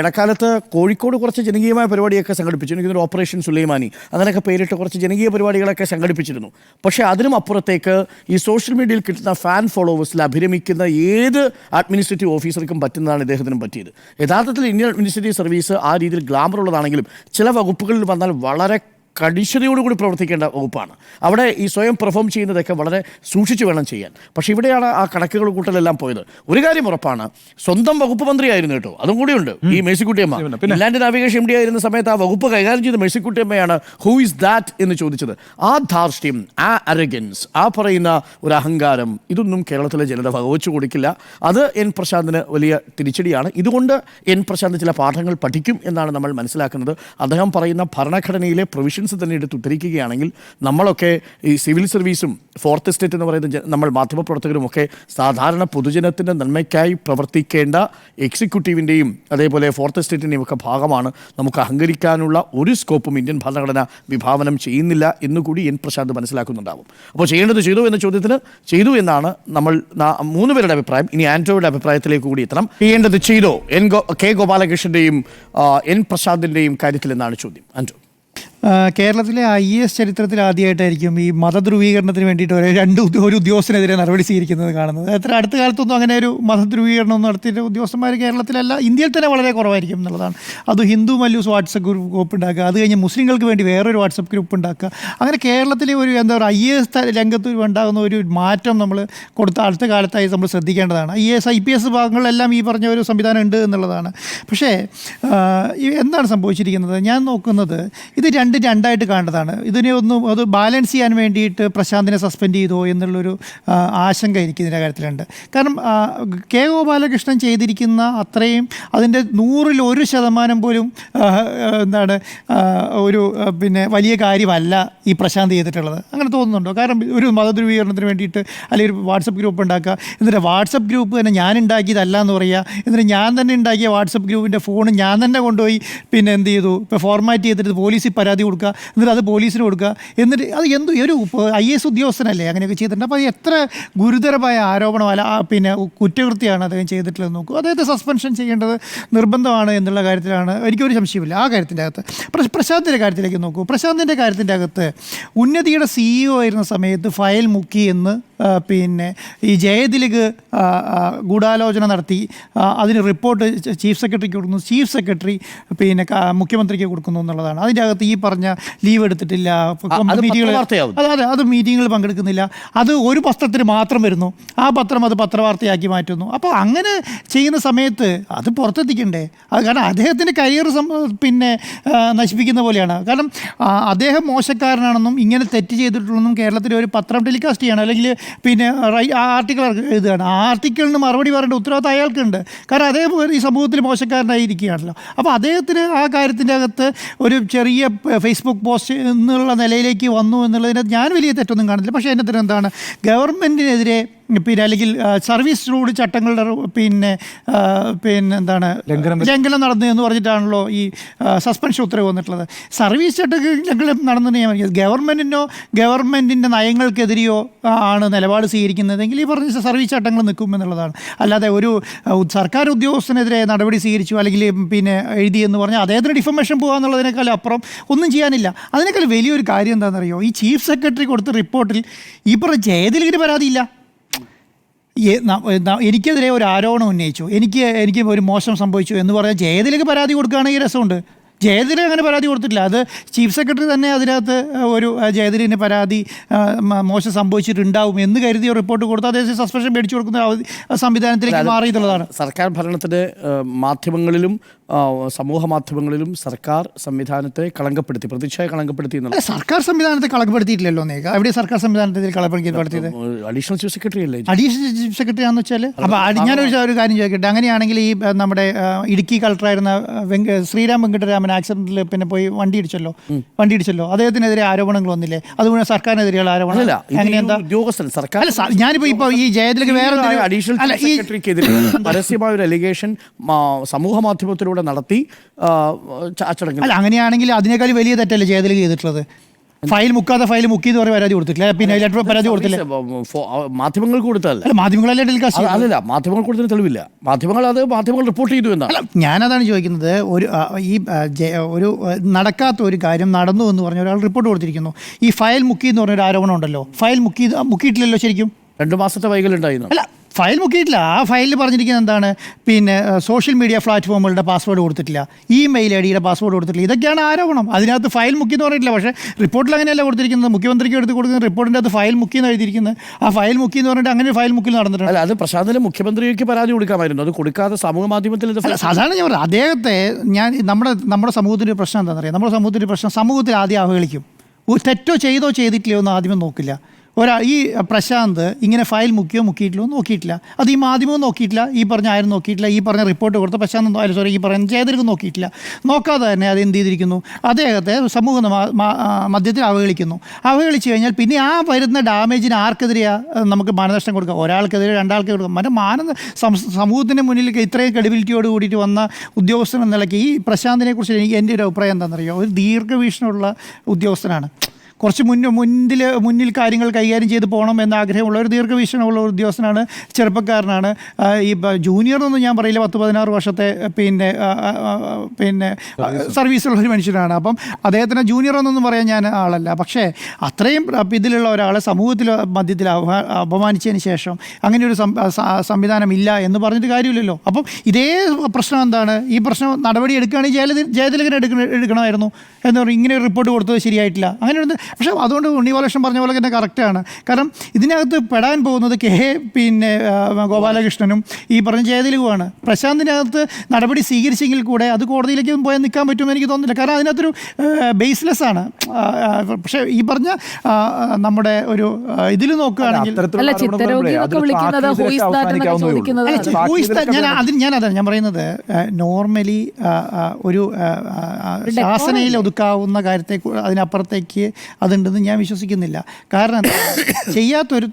ഇടക്കാലത്ത് കോഴിക്കോട് കുറച്ച് ജനകീയമായ പരിപാടിയൊക്കെ സംഘടിപ്പിച്ചു. എനിക്കൊരു ഓപ്പറേഷൻ സുലൈമാനി അങ്ങനെയൊക്കെ പേരിട്ട് കുറച്ച് ജനകീയ പരിപാടികളൊക്കെ സംഘടിപ്പിച്ചിരുന്നു. പക്ഷേ അതിനും അപ്പുറത്തേക്ക് ഈ സോഷ്യൽ മീഡിയയിൽ കിട്ടുന്ന ഫാൻ ഫോളോവേഴ്സിൽ അഭിരമിക്കുന്ന ഏത് അഡ്മിനിസ്ട്രേറ്റീവ് ഓഫീസർക്കും പറ്റുന്നതാണ് ഇദ്ദേഹത്തിനും പറ്റിയത്. യഥാർത്ഥത്തിൽ ഇന്ത്യൻ അഡ്മിനിസ്ട്രേറ്റീവ് സർവീസ് ആ രീതിയിൽ ഗ്ലാമർ ഉള്ളതാണെങ്കിലും ചില വകുപ്പുകളിൽ വന്നാൽ വളരെ കണിശതയോടുകൂടി പ്രവർത്തിക്കേണ്ട വകുപ്പാണ്. അവിടെ ഈ സ്വയം പെർഫോം ചെയ്യുന്നതൊക്കെ വളരെ സൂക്ഷിച്ചു വേണം ചെയ്യാൻ. പക്ഷേ ഇവിടെയാണ് ആ കണക്കുകൾ കൂട്ടലെല്ലാം പോയത്. ഒരു കാര്യം ഉറപ്പാണ്, സ്വന്തം വകുപ്പ് മന്ത്രിയായിരുന്നു കേട്ടോ, അതും കൂടിയുണ്ട് ഈ Mercykuttyamma. Land navigation M D ആയിരുന്ന സമയത്ത് ആ വകുപ്പ് കൈകാര്യം ചെയ്ത മേഴ്സിക്കുട്ടിയമ്മയാണ് ഹൂ ഇസ് ദാറ്റ് എന്ന് ചോദിച്ചത്. ആ ധാർഷ്ട്യം, ആ അരഗൻസ്, ആ പറയുന്ന ഒരു അഹങ്കാരം, ഇതൊന്നും കേരളത്തിലെ ജനത വകവച്ചു കൊടുക്കില്ല. അത് എൻ പ്രശാന്തിന് വലിയ തിരിച്ചടിയാണ്. ഇതുകൊണ്ട് എൻ പ്രശാന്ത് ചില പാഠങ്ങൾ പഠിക്കും എന്നാണ് നമ്മൾ മനസ്സിലാക്കുന്നത്. അദ്ദേഹം പറയുന്ന ഭരണഘടനയിലെ പ്രൊവിഷൻ തന്നെ എടുത്ത് ഉദ്ധരിക്കുകയാണെങ്കിൽ നമ്മളൊക്കെ ഈ സിവിൽ സർവീസും ഫോർത്ത് എസ്റ്റേറ്റ് എന്ന് പറയുന്ന നമ്മൾ മാധ്യമപ്രവർത്തകരും ഒക്കെ സാധാരണ പൊതുജനത്തിൻ്റെ നന്മയ്ക്കായി പ്രവർത്തിക്കേണ്ട എക്സിക്യൂട്ടീവിൻ്റെയും അതേപോലെ ഫോർത്ത് എസ്റ്റേറ്റിൻ്റെയും ഒക്കെ ഭാഗമാണ്. നമുക്ക് അഹങ്കരിക്കാനുള്ള ഒരു സ്കോപ്പും ഇന്ത്യൻ ഭരണഘടന വിഭാവനം ചെയ്യുന്നില്ല എന്നുകൂടി എൻ പ്രശാന്ത് മനസ്സിലാക്കുന്നുണ്ടാവും. അപ്പോൾ ചെയ്യേണ്ടത് ചെയ്തു എന്ന ചോദ്യത്തിന് ചെയ്തു എന്നാണ് നമ്മൾ 3 പേരുടെ അഭിപ്രായം. ഇനി ആൻഡ്രോയുടെ അഭിപ്രായത്തിലേക്ക് കൂടി എത്തണം. ചെയ്യേണ്ടത് ചെയ്തോ കെ ഗോപാലകൃഷ്ണൻ്റെയും എൻ പ്രശാന്തിൻ്റെയും കാര്യത്തിൽ എന്നാണ് ചോദ്യം. ആൻഡ്രോ, കേരളത്തിലെ IAS ചരിത്രത്തിൽ ആദ്യമായിട്ടായിരിക്കും ഈ മതധ്രുവീകരണത്തിന് വേണ്ടിയിട്ട് ഒരു ഉദ്യോഗസ്ഥനെതിരെ നടപടി സ്വീകരിക്കുന്നത് കാണുന്നത്. എത്ര അടുത്ത കാലത്തൊന്നും അങ്ങനെ ഒരു മതധ്രുവീകരണം ഒന്നും നടത്തിയിട്ട് ഉദ്യോഗസ്ഥന്മാർ കേരളത്തിലല്ല, ഇന്ത്യയിൽ തന്നെ വളരെ കുറവായിരിക്കും എന്നുള്ളതാണ്. അത് ഹിന്ദു മല്ലൂസ് വാട്സപ്പ് ഗ്രൂപ്പ് ഉണ്ടാക്കുക, അത് കഴിഞ്ഞ് മുസ്ലിങ്ങൾക്ക് വേണ്ടി വേറൊരു വാട്സപ്പ് ഗ്രൂപ്പ് ഉണ്ടാക്കുക. അങ്ങനെ കേരളത്തിലെ ഒരു എന്താ പറയുക IAS രംഗത്ത് ഉണ്ടാകുന്ന ഒരു മാറ്റം നമ്മൾ അടുത്ത കാലത്തായി നമ്മൾ ശ്രദ്ധിക്കേണ്ടതാണ്. IAS IPS ഭാഗങ്ങളിലെല്ലാം ഈ പറഞ്ഞ ഒരു സംവിധാനം ഉണ്ട് എന്നുള്ളതാണ്. പക്ഷേ എന്താണ് സംഭവിച്ചിരിക്കുന്നത്, ഞാൻ നോക്കുന്നത് ഇത് രണ്ടായിട്ട് കാണേണ്ടതാണ്. അത് ബാലൻസ് ചെയ്യാൻ വേണ്ടിയിട്ട് പ്രശാന്തിനെ സസ്പെൻഡ് ചെയ്തോ എന്നുള്ളൊരു ആശങ്ക എനിക്ക് ഇതിൻ്റെ കാര്യത്തിലുണ്ട്. കാരണം കെ ഗോപാലകൃഷ്ണൻ ചെയ്തിരിക്കുന്ന അത്രയും അതിൻ്റെ 100% പോലും ഒരു വലിയ കാര്യമല്ല ഈ പ്രശാന്ത് ചെയ്തിട്ടുള്ളത്. അങ്ങനെ തോന്നുന്നുണ്ടോ? കാരണം ഒരു മതധ്രുവീകരണത്തിന് വേണ്ടിയിട്ട് അല്ലെങ്കിൽ ഒരു വാട്സപ്പ് ഗ്രൂപ്പ് ഉണ്ടാക്കുക, എന്നിട്ട് വാട്സപ്പ് ഗ്രൂപ്പ് തന്നെ ഞാൻ ഉണ്ടാക്കിയതല്ല എന്ന് പറയുക, എന്നിട്ട് ഞാൻ തന്നെ ഉണ്ടാക്കിയ വാട്സപ്പ് ഗ്രൂപ്പിൻ്റെ ഫോൺ ഞാൻ തന്നെ കൊണ്ടുപോയി എന്ത് ചെയ്തു, ഇപ്പോൾ ഫോർമാറ്റ് ചെയ്തിട്ട് പോലീസിൽ പരാതി കൊടുക്കുക, എന്നിട്ട് അത് പോലീസിന് കൊടുക്കുക, എന്നിട്ട് അത് ഒരു IAS ഉദ്യോഗസ്ഥനല്ലേ അങ്ങനെയൊക്കെ ചെയ്തിട്ടുണ്ട്. അപ്പോൾ അത് എത്ര ഗുരുതരമായ ആരോപണമല്ല കുറ്റകൃത്യമാണ് അദ്ദേഹം ചെയ്തിട്ടുള്ളത് നോക്കൂ. അദ്ദേഹത്തെ സസ്പെൻഷൻ ചെയ്യേണ്ടത് നിർബന്ധമാണ് എന്നുള്ള കാര്യത്തിലാണ് എനിക്കൊരു സംശയമില്ല. ആ കാര്യത്തിൻ്റെ അകത്ത് പ്രശാന്തിൻ്റെ കാര്യത്തിലേക്ക് നോക്കൂ. പ്രശാന്തിൻ്റെ കാര്യത്തിൻ്റെ അകത്ത് ഉന്നതിയുടെ CEO ആയിരുന്ന സമയത്ത് ഫയൽ മുക്കി എന്ന് ഈ ജയതിലക് ഗൂഢാലോചന നടത്തി അതിന് റിപ്പോർട്ട് ചീഫ് സെക്രട്ടറിക്ക് കൊടുക്കുന്നു, ചീഫ് സെക്രട്ടറി മുഖ്യമന്ത്രിക്ക് കൊടുക്കുന്നു എന്നുള്ളതാണ്. അതിൻ്റെ അകത്ത് ഈ പറഞ്ഞ ലീവ് എടുത്തിട്ടില്ല, അത് മീറ്റിങ്ങുകൾ പങ്കെടുക്കുന്നില്ല, അത് ഒരു പത്രത്തിന് മാത്രം വരുന്നു, ആ പത്രം അത് പത്രവാർത്തയാക്കി മാറ്റുന്നു. അപ്പോൾ അങ്ങനെ ചെയ്യുന്ന സമയത്ത് അത് പുറത്തെത്തിക്കണ്ടേ? അത് കാരണം അദ്ദേഹത്തിൻ്റെ കരിയർ നശിപ്പിക്കുന്ന പോലെയാണ്. കാരണം അദ്ദേഹം മോശക്കാരനാണെന്നും ഇങ്ങനെ തെറ്റ് ചെയ്തിട്ടുള്ളതെന്നും കേരളത്തിലെ ഒരു പത്രം ടെലികാസ്റ്റ് ചെയ്യണം, അല്ലെങ്കിൽ ആർട്ടിക്കിൾ എഴുതുകയാണ്. ആ ആർട്ടിക്കിളിന് മറുപടി പറയേണ്ട ഉത്തരവാദിത്തം അയാൾക്കുണ്ട്. കാരണം അദ്ദേഹം ഈ സമൂഹത്തിൽ മോശക്കാരനായിരിക്കുകയാണല്ലോ. അപ്പോൾ അദ്ദേഹത്തിന് ആ കാര്യത്തിൻ്റെ അകത്ത് ഒരു ചെറിയ ഫേസ്ബുക്ക് പോസ്റ്റ് എന്നുള്ള നിലയിലേക്ക് വന്നു എന്നുള്ളതിന് ഞാൻ വലിയ തെറ്റൊന്നും കാണുന്നില്ല. പക്ഷേ അതിനകത്ത് എന്താണ്, ഗവൺമെൻറ്റിനെതിരെ അല്ലെങ്കിൽ സർവീസ് റൂൾ ചട്ടങ്ങളുടെ എന്താണ് ലംഘനം നടന്നു എന്ന് പറഞ്ഞിട്ടാണല്ലോ ഈ സസ്പെൻഷൻ ഉത്തരവ് വന്നിട്ടുള്ളത്. സർവീസ് ചട്ടങ്ങൾ നടന്നു ഗവൺമെൻറ്റിൻ്റെ നയങ്ങൾക്കെതിരെയോ ആണ് നിലപാട് സ്വീകരിക്കുന്നതെങ്കിൽ ഈ പറഞ്ഞ സർവീസ് ചട്ടങ്ങൾ നിൽക്കും എന്നുള്ളതാണ്. അല്ലാതെ ഒരു സർക്കാർ ഉദ്യോഗസ്ഥനെതിരെ നടപടി സ്വീകരിച്ചു അല്ലെങ്കിൽ എഴുതി എന്ന് പറഞ്ഞാൽ അദ്ദേഹത്തിന് ഡിഫമേഷൻ പോകുക എന്നുള്ളതിനേക്കാൾ അപ്പുറം ഒന്നും ചെയ്യാനില്ല. അതിനേക്കാൾ വലിയൊരു കാര്യം എന്താണെന്നറിയോ, ഈ ചീഫ് സെക്രട്ടറി കൊടുത്ത റിപ്പോർട്ടിൽ ഈ പറഞ്ഞ ജയതിലകിന് പരാതിയില്ല. എനിക്കെതിരെ ഒരു ആരോപണം ഉന്നയിച്ചു, എനിക്ക് ഒരു മോശം സംഭവിച്ചു എന്ന് പറഞ്ഞാൽ ജയതിലക് പരാതി കൊടുക്കുകയാണെങ്കിൽ രസമുണ്ട്. ജയതിലക് അങ്ങനെ പരാതി കൊടുത്തിട്ടില്ല. അത് ചീഫ് സെക്രട്ടറി തന്നെ അതിനകത്ത് ഒരു ജയതിലിന് പരാതി മോശം സംഭവിച്ചിട്ടുണ്ടാവും എന്ന് കരുതിയ റിപ്പോർട്ട് കൊടുത്ത് അദ്ദേഹം സസ്പെൻഷൻ മേടിച്ചു കൊടുക്കുന്ന സംവിധാനത്തിലേക്ക് മാറിയിട്ടുള്ളതാണ്. സർക്കാർ ഭരണത്തിൻ്റെ മാധ്യമങ്ങളിലും സമൂഹ മാധ്യമങ്ങളിലും സർക്കാർ സംവിധാനത്തെ കളങ്കപ്പെടുത്തി, പ്രതിച്ഛായ കളങ്കപ്പെടുത്തി അല്ല, സർക്കാർ സംവിധാനത്തെ കളങ്കപ്പെടുത്തിയിട്ടില്ലല്ലോ നേക. എവിടെ സർക്കാർ സംവിധാനത്തിൽ കളങ്കപ്പെടുത്തിയത്? അഡീഷണൽ ചീഫ് സെക്രട്ടറി അല്ലേ? അഡീഷണൽ ചീഫ് സെക്രട്ടറി ആണെന്ന് വെച്ചാൽ അപ്പോൾ ഞാനൊരു കാര്യം ചോദിക്കട്ടെ. അങ്ങനെയാണെങ്കിൽ ഈ നമ്മുടെ ഇടുക്കി കളക്ടറായിരുന്ന ശ്രീരാം വെങ്കിട്ടരാമൻ ആക്സിഡന്റിൽ പിന്നെ പോയി വണ്ടി ഇടിച്ചല്ലോ, അദ്ദേഹത്തിനെതിരെ ആരോപണങ്ങളൊന്നില്ലേ? അതുകൊണ്ട് സർക്കാരിനെതിരെയുള്ള ആരോപണം അങ്ങനെയെന്താ ഉദ്യോഗസ്ഥൻ സർക്കാർ? അല്ല, ഞാനിപ്പോൾ ഈ ജയതിലക്ക് വേറെ അഡീഷണൽ ചീഫ് സെക്രട്ടറിക്കെതിരെ പരസ്യമായ ഒരു അലിഗേഷൻ സമൂഹ മാധ്യമത്തിലൂടെ നടത്തി അച്ചടങ്ങി. അല്ല, അങ്ങനെയാണെങ്കിൽ അതിനേക്കാൾ വലിയ തെറ്റല്ലേ ജയതിലക്ക് ചെയ്തിട്ടുള്ളത്? ഫയൽ മുക്കി എന്ന് പറഞ്ഞ് പരാതി കൊടുത്തിട്ടില്ല, പിന്നെ ലെറ്റർ പരാതി കൊടുത്തില്ല, മാധ്യമങ്ങൾക്ക് കൊടുത്തതല്ല. അല്ല, മാധ്യമങ്ങളല്ലേ ടെലികാസ്റ്റ്? അല്ലല്ല, മാധ്യമങ്ങൾ കൊടുത്തതിന് തെളിവില്ല. മാധ്യമങ്ങൾ റിപ്പോർട്ട് ചെയ്തു എന്നാണ്. അല്ല, ഞാനതാണ് ചോദിക്കുന്നത്. ഒരു നടക്കാത്ത ഒരു കാര്യം നടന്നു എന്ന് പറഞ്ഞ ഒരാൾ റിപ്പോർട്ട് കൊടുത്തിരിക്കുന്നു. ഈ ഫയൽ മുക്കി എന്ന് പറഞ്ഞൊരു ആരോപണം ഉണ്ടല്ലോ. ഫയൽ മുക്കിയിട്ടില്ലല്ലോ ശരിക്കും. 2 മാസത്തെ വൈകലുണ്ടായിരുന്നു. അല്ല, ഫയൽ മുക്കിയിട്ടില്ല. ആ ഫയലിൽ പറഞ്ഞിരിക്കുന്നത് എന്താണ്? പിന്നെ സോഷ്യൽ മീഡിയ പ്ലാറ്റ്ഫോമുകളുടെ പാസ്വേഡ് കൊടുത്തിട്ടില്ല, ഇമെയിൽ ഐ.ഡിയുടെ പാസ്വേഡ് കൊടുത്തിട്ടില്ല. ഇതൊക്കെയാണ് ആരോപണം. അതിനകത്ത് ഫയൽ മുക്കി എന്ന് പറഞ്ഞിട്ടില്ല. പക്ഷേ റിപ്പോർട്ടിൽ അങ്ങനെയല്ല കൊടുത്തിരിക്കുന്നത്. മുഖ്യമന്ത്രിക്ക് എടുത്ത് കൊടുക്കുന്ന റിപ്പോർട്ടിൻ്റെ അത് ഫയൽ മുക്കി എന്ന് എഴുതിയിരിക്കുന്നത്. ആ ഫയൽ മുക്കി എന്ന് പറഞ്ഞിട്ട് അങ്ങനെ ഫയൽ മുക്കിൽ നടന്നിട്ടുണ്ട്. അല്ല, അത് പ്രശാന്തിന് മുഖ്യമന്ത്രിക്ക് പരാതി കൊടുക്കാമായിരുന്നു. അത് കൊടുക്കാതെ സമൂഹ മാധ്യമത്തിൽ സാധാരണ ഞാൻ പറയാം, അദ്ദേഹത്തെ നമ്മുടെ സമൂഹത്തിൻ്റെ പ്രശ്നം എന്താണെന്ന് അറിയാം. നമ്മുടെ സമൂഹത്തിൻ്റെ പ്രശ്നം, സമൂഹത്തിൽ ആദ്യം അവഹേളിക്കും. തെറ്റോ ചെയ്തിട്ടില്ലയോ എന്ന് ആദ്യമേ നോക്കില്ല. ഈ പ്രശാന്ത് ഇങ്ങനെ ഫയൽ മുക്കിയിട്ടില്ലോ നോക്കിയിട്ടില്ല. അത് ഈ മാധ്യമവും നോക്കിയിട്ടില്ല, ഈ പറഞ്ഞ ആരും നോക്കിയിട്ടില്ല, ഈ പറഞ്ഞ റിപ്പോർട്ട് കൊടുത്ത പ്രശാന്ത് ഈ പറഞ്ഞ ജയതിലക്ക് നോക്കിയിട്ടില്ല. നോക്കാതെ തന്നെ അത് എന്ത് ചെയ്തിരിക്കുന്നു? അദ്ദേഹത്തെ സമൂഹ മധ്യത്തിൽ അവഹേളിച്ചു കഴിഞ്ഞാൽ പിന്നെ ആ വരുന്ന ഡാമേജിന് ആർക്കെതിരെയാണ് നമുക്ക് മാനനഷ്ടം കൊടുക്കുക? ഒരാൾക്കെതിരെ, രണ്ടാൾക്കെതിരെ കൊടുക്കുക. സമൂഹത്തിൻ്റെ മുന്നിൽ ഇത്രയും ക്രെഡിബിലിറ്റിയോട് കൂടിയിട്ട് വന്ന ഉദ്യോഗസ്ഥൻ എന്ന നിലയ്ക്ക് ഈ പ്രശാന്തിനെ കുറിച്ച് എൻ്റെ ഒരു അഭിപ്രായം എന്താണെന്നറിയോ? ഒരു ദീർഘവീക്ഷണമുള്ള ഉദ്യോഗസ്ഥനാണ്. കുറച്ച് മുന്നിൽ കാര്യങ്ങൾ കൈകാര്യം ചെയ്ത് പോകണം എന്ന ആഗ്രഹമുള്ള ഒരു ദീർഘവീക്ഷണമുള്ള ഒരു ഉദ്യോഗസ്ഥനാണ്. ചെറുപ്പക്കാരനാണ്. ഈ ജൂനിയർ എന്നൊന്നും ഞാൻ പറയില്ല, 10-16 വർഷത്തെ പിന്നെ സർവീസുള്ള ഒരു മനുഷ്യനാണ്. അപ്പം അദ്ദേഹത്തിന് ജൂനിയർ എന്നൊന്നും പറയാൻ ഞാൻ ആളല്ല. പക്ഷേ അത്രയും ഇതിലുള്ള ഒരാളെ സമൂഹത്തിൽ മധ്യത്തിൽ അപമാനിച്ചതിന് ശേഷം അങ്ങനെയൊരു സംവിധാനം ഇല്ല എന്ന് പറഞ്ഞിട്ട് കാര്യമില്ലല്ലോ. അപ്പം ഇതേ പ്രശ്നം എന്താണ്? ഈ പ്രശ്നം നടപടി എടുക്കുകയാണെങ്കിൽ ജയതിലകനെ എടുക്കണമായിരുന്നു എന്ന് പറഞ്ഞാൽ ഇങ്ങനെ ഒരു റിപ്പോർട്ട് കൊടുത്തത് ശരിയായിട്ടില്ല. അങ്ങനെയുണ്ട്. പക്ഷേ അതുകൊണ്ട് ഉണ്ണിബാലകൃഷ്ണൻ പറഞ്ഞ പോലെ തന്നെ കറക്റ്റാണ്. കാരണം ഇതിനകത്ത് പെടാൻ പോകുന്നത് പിന്നെ ഗോപാലകൃഷ്ണനും ഈ പറഞ്ഞ ജയതിലകുമാണ്. പ്രശാന്തിനകത്ത് നടപടി സ്വീകരിച്ചെങ്കിൽ കൂടെ അത് കോടതിയിലേക്ക് പോയാൽ നിൽക്കാൻ പറ്റുമെന്ന് എനിക്ക് തോന്നുന്നില്ല. കാരണം അതിനകത്തൊരു ബേസ്ലെസ് ആണ്. പക്ഷേ ഈ പറഞ്ഞ നമ്മുടെ ഒരു ഇതിൽ നോക്കുകയാണെങ്കിൽ ഞാൻ പറയുന്നത് നോർമലി ഒരു ശാസനയിൽ ഒതുക്കാവുന്ന കാര്യത്തെ അതിനപ്പുറത്തേക്ക് അതുണ്ടെന്ന് ഞാൻ വിശ്വസിക്കുന്നില്ല. കാരണം ചെയ്യാത്തൊരു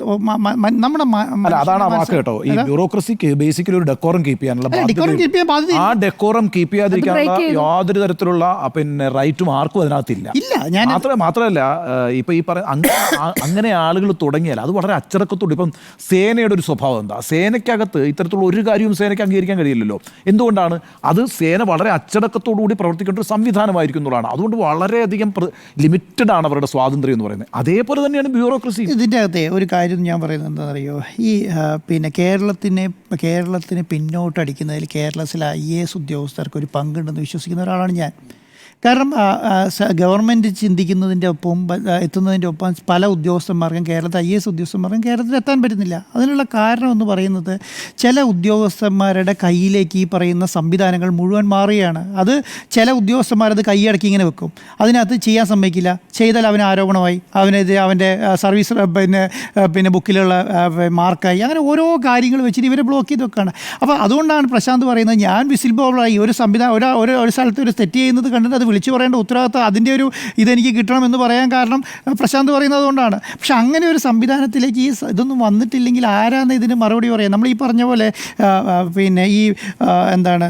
നമ്മുടെ അതാണ് ആ വാക്ക് കേട്ടോ. ഈ ബ്യൂറോക്രസിക്ക് ബേസിക്കലി ഒരു ഡെക്കോറം കീപ്പ് ചെയ്യാനുള്ള ആ ഡെക്കോറം കീപ്പ് ചെയ്യാതിരിക്കാനുള്ള യാതൊരു തരത്തിലുള്ള പിന്നെ റൈറ്റും ആർക്കും അതിനകത്തില്ല. മാത്രമല്ല ഇപ്പൊ ഈ അങ്ങനെ ആളുകൾ തുടങ്ങിയാൽ അത് വളരെ അച്ചടക്കത്തോട്. ഇപ്പം സേനയുടെ ഒരു സ്വഭാവം എന്താ? സേനയ്ക്കകത്ത് ഇത്തരത്തിലുള്ള ഒരു കാര്യവും സേനയ്ക്ക് അംഗീകരിക്കാൻ കഴിയില്ലല്ലോ. എന്തുകൊണ്ടാണ്? അത് സേന വളരെ അച്ചടക്കത്തോടുകൂടി പ്രവർത്തിക്കേണ്ട ഒരു സംവിധാനമായിരിക്കും എന്നുള്ളതാണ്. അതുകൊണ്ട് വളരെയധികം ലിമിറ്റഡ് ആണ് അവരുടെ സ്വാതന്ത്ര്യം എന്ന് പറയുന്നത്. അതേപോലെ തന്നെയാണ് ബ്യൂറോക്രസി. ഇതിൻ്റെ അകത്തെ ഒരു കാര്യം ഞാൻ പറയുന്നത് എന്താണെന്നറിയോ? ഈ പിന്നെ കേരളത്തിന് പിന്നോട്ടടിക്കുന്നതിൽ കേരളത്തിലെ IAS ഉദ്യോഗസ്ഥർക്ക് ഒരു പങ്കുണ്ടെന്ന് വിശ്വസിക്കുന്ന ഒരാളാണ് ഞാൻ. കാരണം ഗവൺമെൻറ് ചിന്തിക്കുന്നതിൻ്റെ ഒപ്പം എത്തുന്നതിൻ്റെ ഒപ്പം പല ഉദ്യോഗസ്ഥന്മാർക്കും IAS ഉദ്യോഗസ്ഥന്മാർക്കും കേരളത്തിൽ എത്താൻ പറ്റുന്നില്ല. അതിനുള്ള കാരണം എന്ന് പറയുന്നത് ചില ഉദ്യോഗസ്ഥന്മാരുടെ കയ്യിലേക്ക് ഈ പറയുന്ന സംവിധാനങ്ങൾ മുഴുവൻ മാറുകയാണ്. അത് ചില ഉദ്യോഗസ്ഥന്മാരത് കൈയടക്കി ഇങ്ങനെ വെക്കും. അതിനകത്ത് ചെയ്യാൻ സമ്മതിക്കില്ല. ചെയ്താൽ അവന് ആരോപണമായി, അവനെതിരെ അവൻ്റെ സർവീസ് പിന്നെ ബുക്കിലുള്ള മാർക്കായി, അങ്ങനെ ഓരോ കാര്യങ്ങൾ വെച്ചിട്ട് ഇവരെ ബ്ലോക്ക് ചെയ്ത് വെക്കുകയാണ്. അപ്പോൾ അതുകൊണ്ടാണ് പ്രശാന്ത് പറയുന്നത് ഞാൻ വിസിൽ ബ്ലോവറായി ഒരു ഒരു സ്ഥലത്ത് ഒരു തെറ്റ് ചെയ്യുന്നത് കണ്ടിട്ട് അത് വിളിച്ചു പറയേണ്ട ഉത്തരവാദിത്തം അതിൻ്റെ ഒരു ഇതെനിക്ക് കിട്ടണമെന്ന് പറയാൻ കാരണം പ്രശാന്ത് പറയുന്നത് കൊണ്ടാണ്. പക്ഷെ അങ്ങനെ ഒരു സംവിധാനത്തിലേക്ക് ഇതൊന്നും വന്നിട്ടില്ലെങ്കിൽ ആരാന്ന് ഇതിന് മറുപടി പറയാം? നമ്മൾ ഈ പറഞ്ഞ പോലെ പിന്നെ ഈ എന്താണ്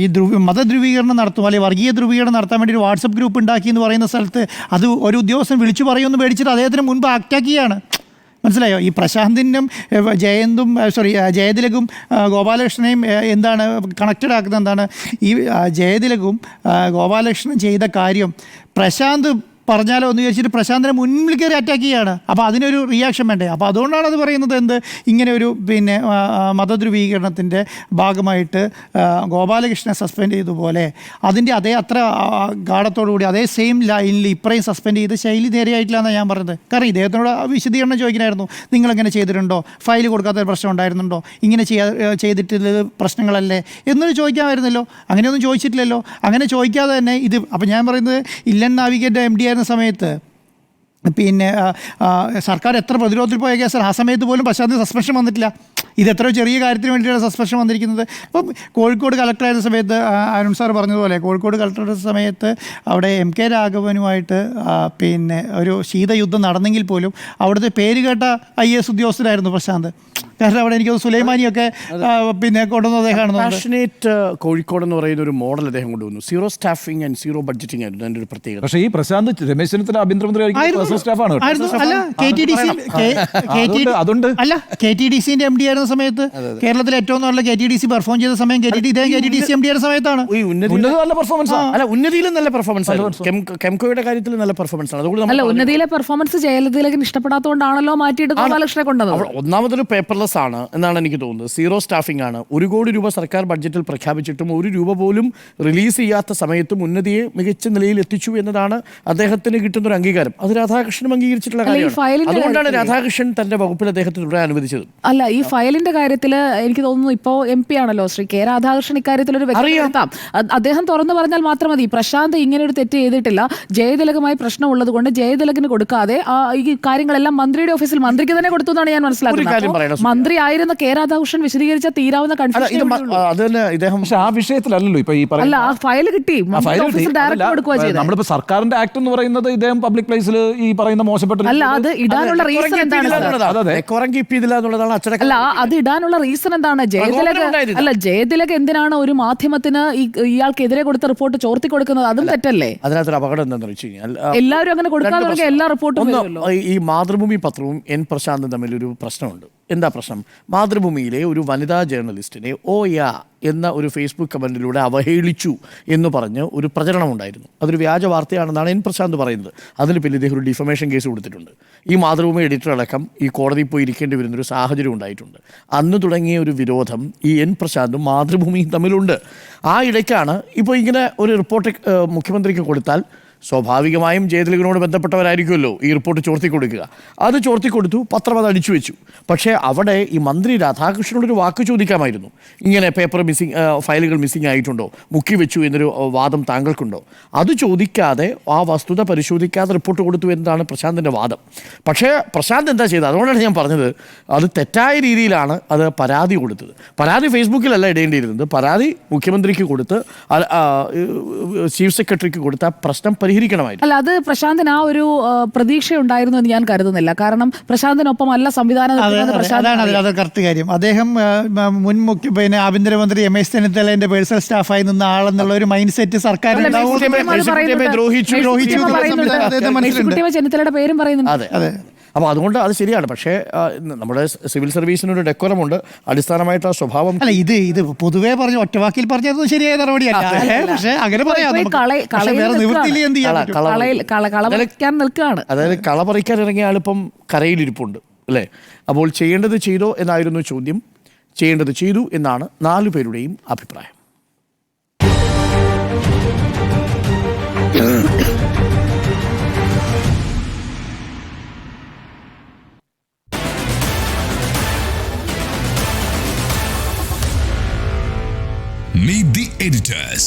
ഈ മതധ്രുവീകരണം നടത്തും അല്ലെങ്കിൽ വർഗീയ ധ്രുവീകരണം നടത്താൻ വേണ്ടി ഒരു വാട്സപ്പ് ഗ്രൂപ്പ് ഉണ്ടാക്കി എന്ന് പറയുന്ന സ്ഥലത്ത് അത് ഒരു ഉദ്യോഗസ്ഥൻ വിളിച്ചു പറയുമെന്ന് പേടിച്ചിട്ട് അദ്ദേഹത്തിന് മുൻപ് ആക്റ്റാക്കിയാണ്. മനസ്സിലായോ? ഈ പ്രശാന്തിനും ജയതിലകും ഗോപാലകൃഷ്ണനെയും എന്താണ് കണക്റ്റഡ് ആക്കുന്നത്? എന്താണ് ഈ ജയതിലകും ഗോപാലകൃഷ്ണൻ ചെയ്ത കാര്യം പ്രശാന്ത് പറഞ്ഞാലോ എന്ന് വിചാരിച്ചിട്ട് പ്രശാന്തിനെ മുന്നിൽ കയറി അറ്റാക്ക് ചെയ്യുകയാണ്. അപ്പോൾ അതിനൊരു റിയാക്ഷൻ വേണ്ടേ? അപ്പോൾ അതുകൊണ്ടാണ് അത് പറയുന്നത് ഇങ്ങനെ ഒരു പിന്നെ മതധ്രുവീകരണത്തിൻ്റെ ഭാഗമായിട്ട് ഗോപാലകൃഷ്ണനെ സസ്പെൻഡ് ചെയ്തതുപോലെ അതിൻ്റെ അത്ര ഗാഢത്തോടുകൂടി അതേ സെയിം ലൈനിൽ ഇപ്പറയും സസ്പെൻഡ് ചെയ്ത് ശൈലി നേരെയായിട്ടില്ല എന്നാണ് ഞാൻ പറഞ്ഞത്. കാരണം ഇദ്ദേഹത്തിനോട് വിശദീകരണം ചോദിക്കണമായിരുന്നു. നിങ്ങളെങ്ങനെ ചെയ്തിട്ടുണ്ടോ, ഫയൽ കൊടുക്കാത്ത പ്രശ്നം ഉണ്ടായിരുന്നുണ്ടോ, ഇങ്ങനെ ചെയ്തിട്ടുള്ളത് പ്രശ്നങ്ങളല്ലേ എന്നൊരു ചോദിക്കാമായിരുന്നല്ലോ. അങ്ങനെയൊന്നും ചോദിച്ചിട്ടില്ലല്ലോ. അങ്ങനെ ചോദിക്കാതെ തന്നെ ഇത് അപ്പം ഞാൻ പറയുന്നത് ഇല്ലൻ നാവികൻ്റെ MD ആയിരുന്ന സമയത്ത് പിന്നെ സർക്കാർ എത്ര പ്രതിരോധത്തിൽ പോയ കേസാണ്. ആ സമയത്ത് പോലും പ്രശാന്തിന് സസ്പെൻഷൻ വന്നിട്ടില്ല. ഇത് എത്രയോ ചെറിയ കാര്യത്തിന് വേണ്ടിയിട്ടാണ് സസ്പെൻഷൻ വന്നിരിക്കുന്നത്. അപ്പം കോഴിക്കോട് കളക്ടറായിരുന്ന സമയത്ത് അരുൺ സാർ പറഞ്ഞതുപോലെ കോഴിക്കോട് കളക്ടറുടെ സമയത്ത് അവിടെ MK രാഘവനുമായിട്ട് പിന്നെ ഒരു ശീതയുദ്ധം നടന്നെങ്കിൽ പോലും അവിടുത്തെ പേര് കേട്ട IAS ഉദ്യോഗസ്ഥരായിരുന്നു പ്രശാന്ത്. കാരണം അവിടെ എനിക്ക് സുലൈമാനിയൊക്കെ പിന്നെ കൊണ്ടുവന്ന അദ്ദേഹമാണ്. പാഷനേറ്റ് കോഴിക്കോട് എന്ന് പറയുന്ന ഒരു മോഡൽ അദ്ദേഹം കൊണ്ടുവന്നു. Zero staffing and zero budgeting ആയിരുന്നു അതിൻ്റെ ഒരു പ്രത്യേകത. പക്ഷേ ഈ പ്രശാന്ത് രമേശ് ചെന്നിത്തല ആഭ്യന്തരമന്ത്രി സ്റ്റാഫാണ്. അല്ല KTDCന്റെ MD ആയിരുന്ന സമയത്ത് കേരളത്തിലെ ഏറ്റവും നല്ല KTDC പെർഫോം ചെയ്ത സമയം KTDC MD ആയിരുന്ന സമയത്താണ്. നല്ല പെർഫോമൻസ് അല്ല ഉന്നതിയിലും നല്ല പെർഫോമൻസ് ആയിരുന്നു. കെംകോയുടെ കാര്യത്തിൽ നല്ല പെർഫോമൻസ് ആണ്. അതുകൊണ്ട് അല്ല ഉന്നതിയിലെ പെർഫോമൻസ് ജയലളിതയ്ക്ക് ഇഷ്ടപ്പെടാത്തതുകൊണ്ടാണല്ലോ മാറ്റിയിട്ട് ഗോപാലകൃഷ്ണനെ കൊണ്ടത്. ഒന്നാമതൊരു പേപ്പർലെസ് ആണ് എന്നാണ് എനിക്ക് തോന്നുന്നത്. സീറോ സ്റ്റാഫിംഗ് ആണ്. 1 കോടി രൂപ സർക്കാർ ബഡ്ജറ്റിൽ പ്രഖ്യാപിച്ചിട്ടും 1 രൂപ പോലും റിലീസ് ചെയ്യാത്ത സമയത്തും ഉന്നതിയെ മികച്ച നിലയിൽ എത്തിച്ചു എന്നതാണ് അദ്ദേഹത്തിന് കിട്ടുന്ന ഒരു അംഗീകാരം. അത് രാധാകൃഷ്ണനും അംഗീകരിച്ചിട്ടുള്ള കാര്യമാണ്. അതുകൊണ്ടാണ് രാധാകൃഷ്ണൻ തന്റെ വകുപ്പിൽ അദ്ദേഹത്തെ തുടരാൻ അനുവദിച്ചത്. അല്ല ഈ ഫയലിന്റെ കാര്യത്തിൽ എനിക്ക് തോന്നുന്നു ഇപ്പോൾ MP ആണല്ലോ ശ്രീ K രാധാകൃഷ്ണൻ ഇക്കാര്യത്തിൽ ഒരു വ്യക്തത അദ്ദേഹം തുറന്നു പറഞ്ഞാൽ മാത്രം മതി. പ്രശാന്ത് ഇങ്ങനെ ഒരു തെറ്റ് ചെയ്തിട്ടില്ല, ജയതിലകുമായി പ്രശ്നമുള്ളത് കൊണ്ട് ജയതിലകിന് കൊടുക്കാതെ ഈ കാര്യങ്ങളെല്ലാം മന്ത്രിയുടെ ഓഫീസിൽ മന്ത്രിക്ക് തന്നെ കൊടുത്തു എന്നാണ് ഞാൻ മനസ്സിലാക്കുന്നത്. മന്ത്രി ആയിരുന്ന K രാധാകൃഷ്ണൻ വിശദീകരിച്ച തീരാവുന്ന കൺഫ്യൂഷൻ. പക്ഷേ ആ വിഷയത്തിലല്ലോ ഇപ്പൊ ഈ അല്ല ആ ഫയൽ കിട്ടി ഡയറക്റ്റ് കൊടുക്കുക ചെയ്തത്. നമ്മളിപ്പോ സർക്കാരിന്റെ ആക്ട് എന്ന് പറയുന്നത് ഇദ്ദേഹം പബ്ലിക് പ്ലേസിൽ ഈ പറയുന്ന മോശപ്പെട്ട അല്ല അത് ഇടാനുള്ള റീസൺ എന്താണ്? അല്ല അത് ഇടാനുള്ള റീസൺ എന്താണ്? ജയതിലക് എന്തിനാണ് ഒരു മാധ്യമത്തിന് ഇയാൾക്കെതിരെ കൊടുത്ത റിപ്പോർട്ട് ചോർത്തി കൊടുക്കുന്നത്? അതും തെറ്റല്ലേ? അതിനകത്തൊരു അപകടം എന്താണെന്ന് വെച്ച് കഴിഞ്ഞാൽ എല്ലാവരും അങ്ങനെ കൊടുക്കാതെ എല്ലാ റിപ്പോർട്ടും ഈ മാതൃഭൂമി പത്രവും N പ്രശാന്തും തമ്മിലൊരു പ്രശ്നമുണ്ട്. എന്താ പ്രശ്നം? മാതൃഭൂമിയിലെ ഒരു വനിതാ ജേർണലിസ്റ്റിനെ ഓയാ എന്ന ഒരു ഫേസ്ബുക്ക് കമൻറ്റിലൂടെ അവഹേളിച്ചു എന്ന് പറഞ്ഞ് ഒരു പ്രചരണം ഉണ്ടായിരുന്നു. അതൊരു വ്യാജ വാർത്തയാണെന്നാണ് N പ്രശാന്ത് പറയുന്നത്. അതിന് പിന്നെ ഇദ്ദേഹം ഒരു ഡിഫമേഷൻ കേസ് കൊടുത്തിട്ടുണ്ട്. ഈ മാതൃഭൂമി എഡിറ്റർ അടക്കം ഈ കോടതിയിൽ പോയി ഇരിക്കേണ്ടി വരുന്നൊരു സാഹചര്യം ഉണ്ടായിട്ടുണ്ട്. അന്ന് തുടങ്ങിയ ഒരു വിരോധം ഈ N പ്രശാന്തും മാതൃഭൂമിയും തമ്മിലുണ്ട്. ആ ഇടയ്ക്കാണ് ഇപ്പോൾ ഇങ്ങനെ ഒരു റിപ്പോർട്ട് മുഖ്യമന്ത്രിക്ക് കൊടുത്താൽ സ്വാഭാവികമായും ജയതിലകിനോട് ബന്ധപ്പെട്ടവരായിരിക്കുമല്ലോ ഈ റിപ്പോർട്ട് ചോർത്തി കൊടുക്കുക. അത് ചോർത്തി കൊടുത്തു, പത്രം അത് അടിച്ചു വെച്ചു. പക്ഷേ അവിടെ ഈ മന്ത്രി രാധാകൃഷ്ണനോടൊരു വാക്ക് ചോദിക്കാമായിരുന്നു. ഇങ്ങനെ പേപ്പർ ഫയലുകൾ മിസ്സിംഗ് ആയിട്ടുണ്ടോ, മുക്കി വെച്ചു എന്നൊരു വാദം താങ്കൾക്കുണ്ടോ? അത് ചോദിക്കാതെ ആ വസ്തുത പരിശോധിക്കാതെ റിപ്പോർട്ട് കൊടുത്തു എന്നതാണ് പ്രശാന്തിൻ്റെ വാദം. പക്ഷേ പ്രശാന്ത് എന്താ ചെയ്തത്? അതുകൊണ്ടാണ് ഞാൻ പറഞ്ഞത് അത് തെറ്റായ രീതിയിലാണ് അത് പരാതി കൊടുത്തത്. പരാതി ഫേസ്ബുക്കിലല്ല ഇടേണ്ടിയിരുന്നത്. പരാതി മുഖ്യമന്ത്രിക്ക് കൊടുത്ത് ചീഫ് സെക്രട്ടറിക്ക് കൊടുത്ത പ്രശ്നം പരിഹരിക്കണമായിരുന്നു. അല്ല അത് പ്രശാന്തിന് ആ ഒരു പ്രതീക്ഷ ഉണ്ടായിരുന്നു എന്ന് ഞാൻ കരുതുന്നില്ല. കാരണം പ്രശാന്തിനൊപ്പം അല്ല സംവിധാനം. അതാണ് കറക്റ്റ് കാര്യം. അദ്ദേഹം മുൻ പിന്നെ ആഭ്യന്തരമന്ത്രി രമേശ് ചെന്നിത്തലേന്റെ പേഴ്സണൽ സ്റ്റാഫായി നിന്ന ആളെന്നുള്ള ഒരു മൈൻഡ് സെറ്റ് സർക്കാർ ചെന്നിത്തലയുടെ പേരും പറയുന്നുണ്ട്. അതെ. അപ്പോൾ അതുകൊണ്ട് അത് ശരിയാണ്. പക്ഷേ നമ്മുടെ സിവിൽ സർവീസിനൊരു ഡെക്കോറമുണ്ട്. അടിസ്ഥാനമായിട്ട് ആ സ്വഭാവം അല്ല ഇത് പൊതുവേ പറഞ്ഞ ഒറ്റവാക്കിൽ പറഞ്ഞതൊന്നും ശരിയായ നടപടിയല്ല. പക്ഷേ അങ്ങനെ പറയാം, വേറെ നിവൃത്തിയിൽ എന്ത് ചെയ്യാൻ നിൽക്കുകയാണ്. അതായത് കള പറിക്കാൻ ഇറങ്ങിയ ആളിപ്പം കരയിലിരിപ്പുണ്ട് അല്ലേ? അപ്പോൾ ചെയ്യേണ്ടത് ചെയ്തോ എന്നായിരുന്നു ചോദ്യം. ചെയ്യേണ്ടത് ചെയ്തു എന്നാണ് 4 പേരുടെയും അഭിപ്രായം. Meet the editors.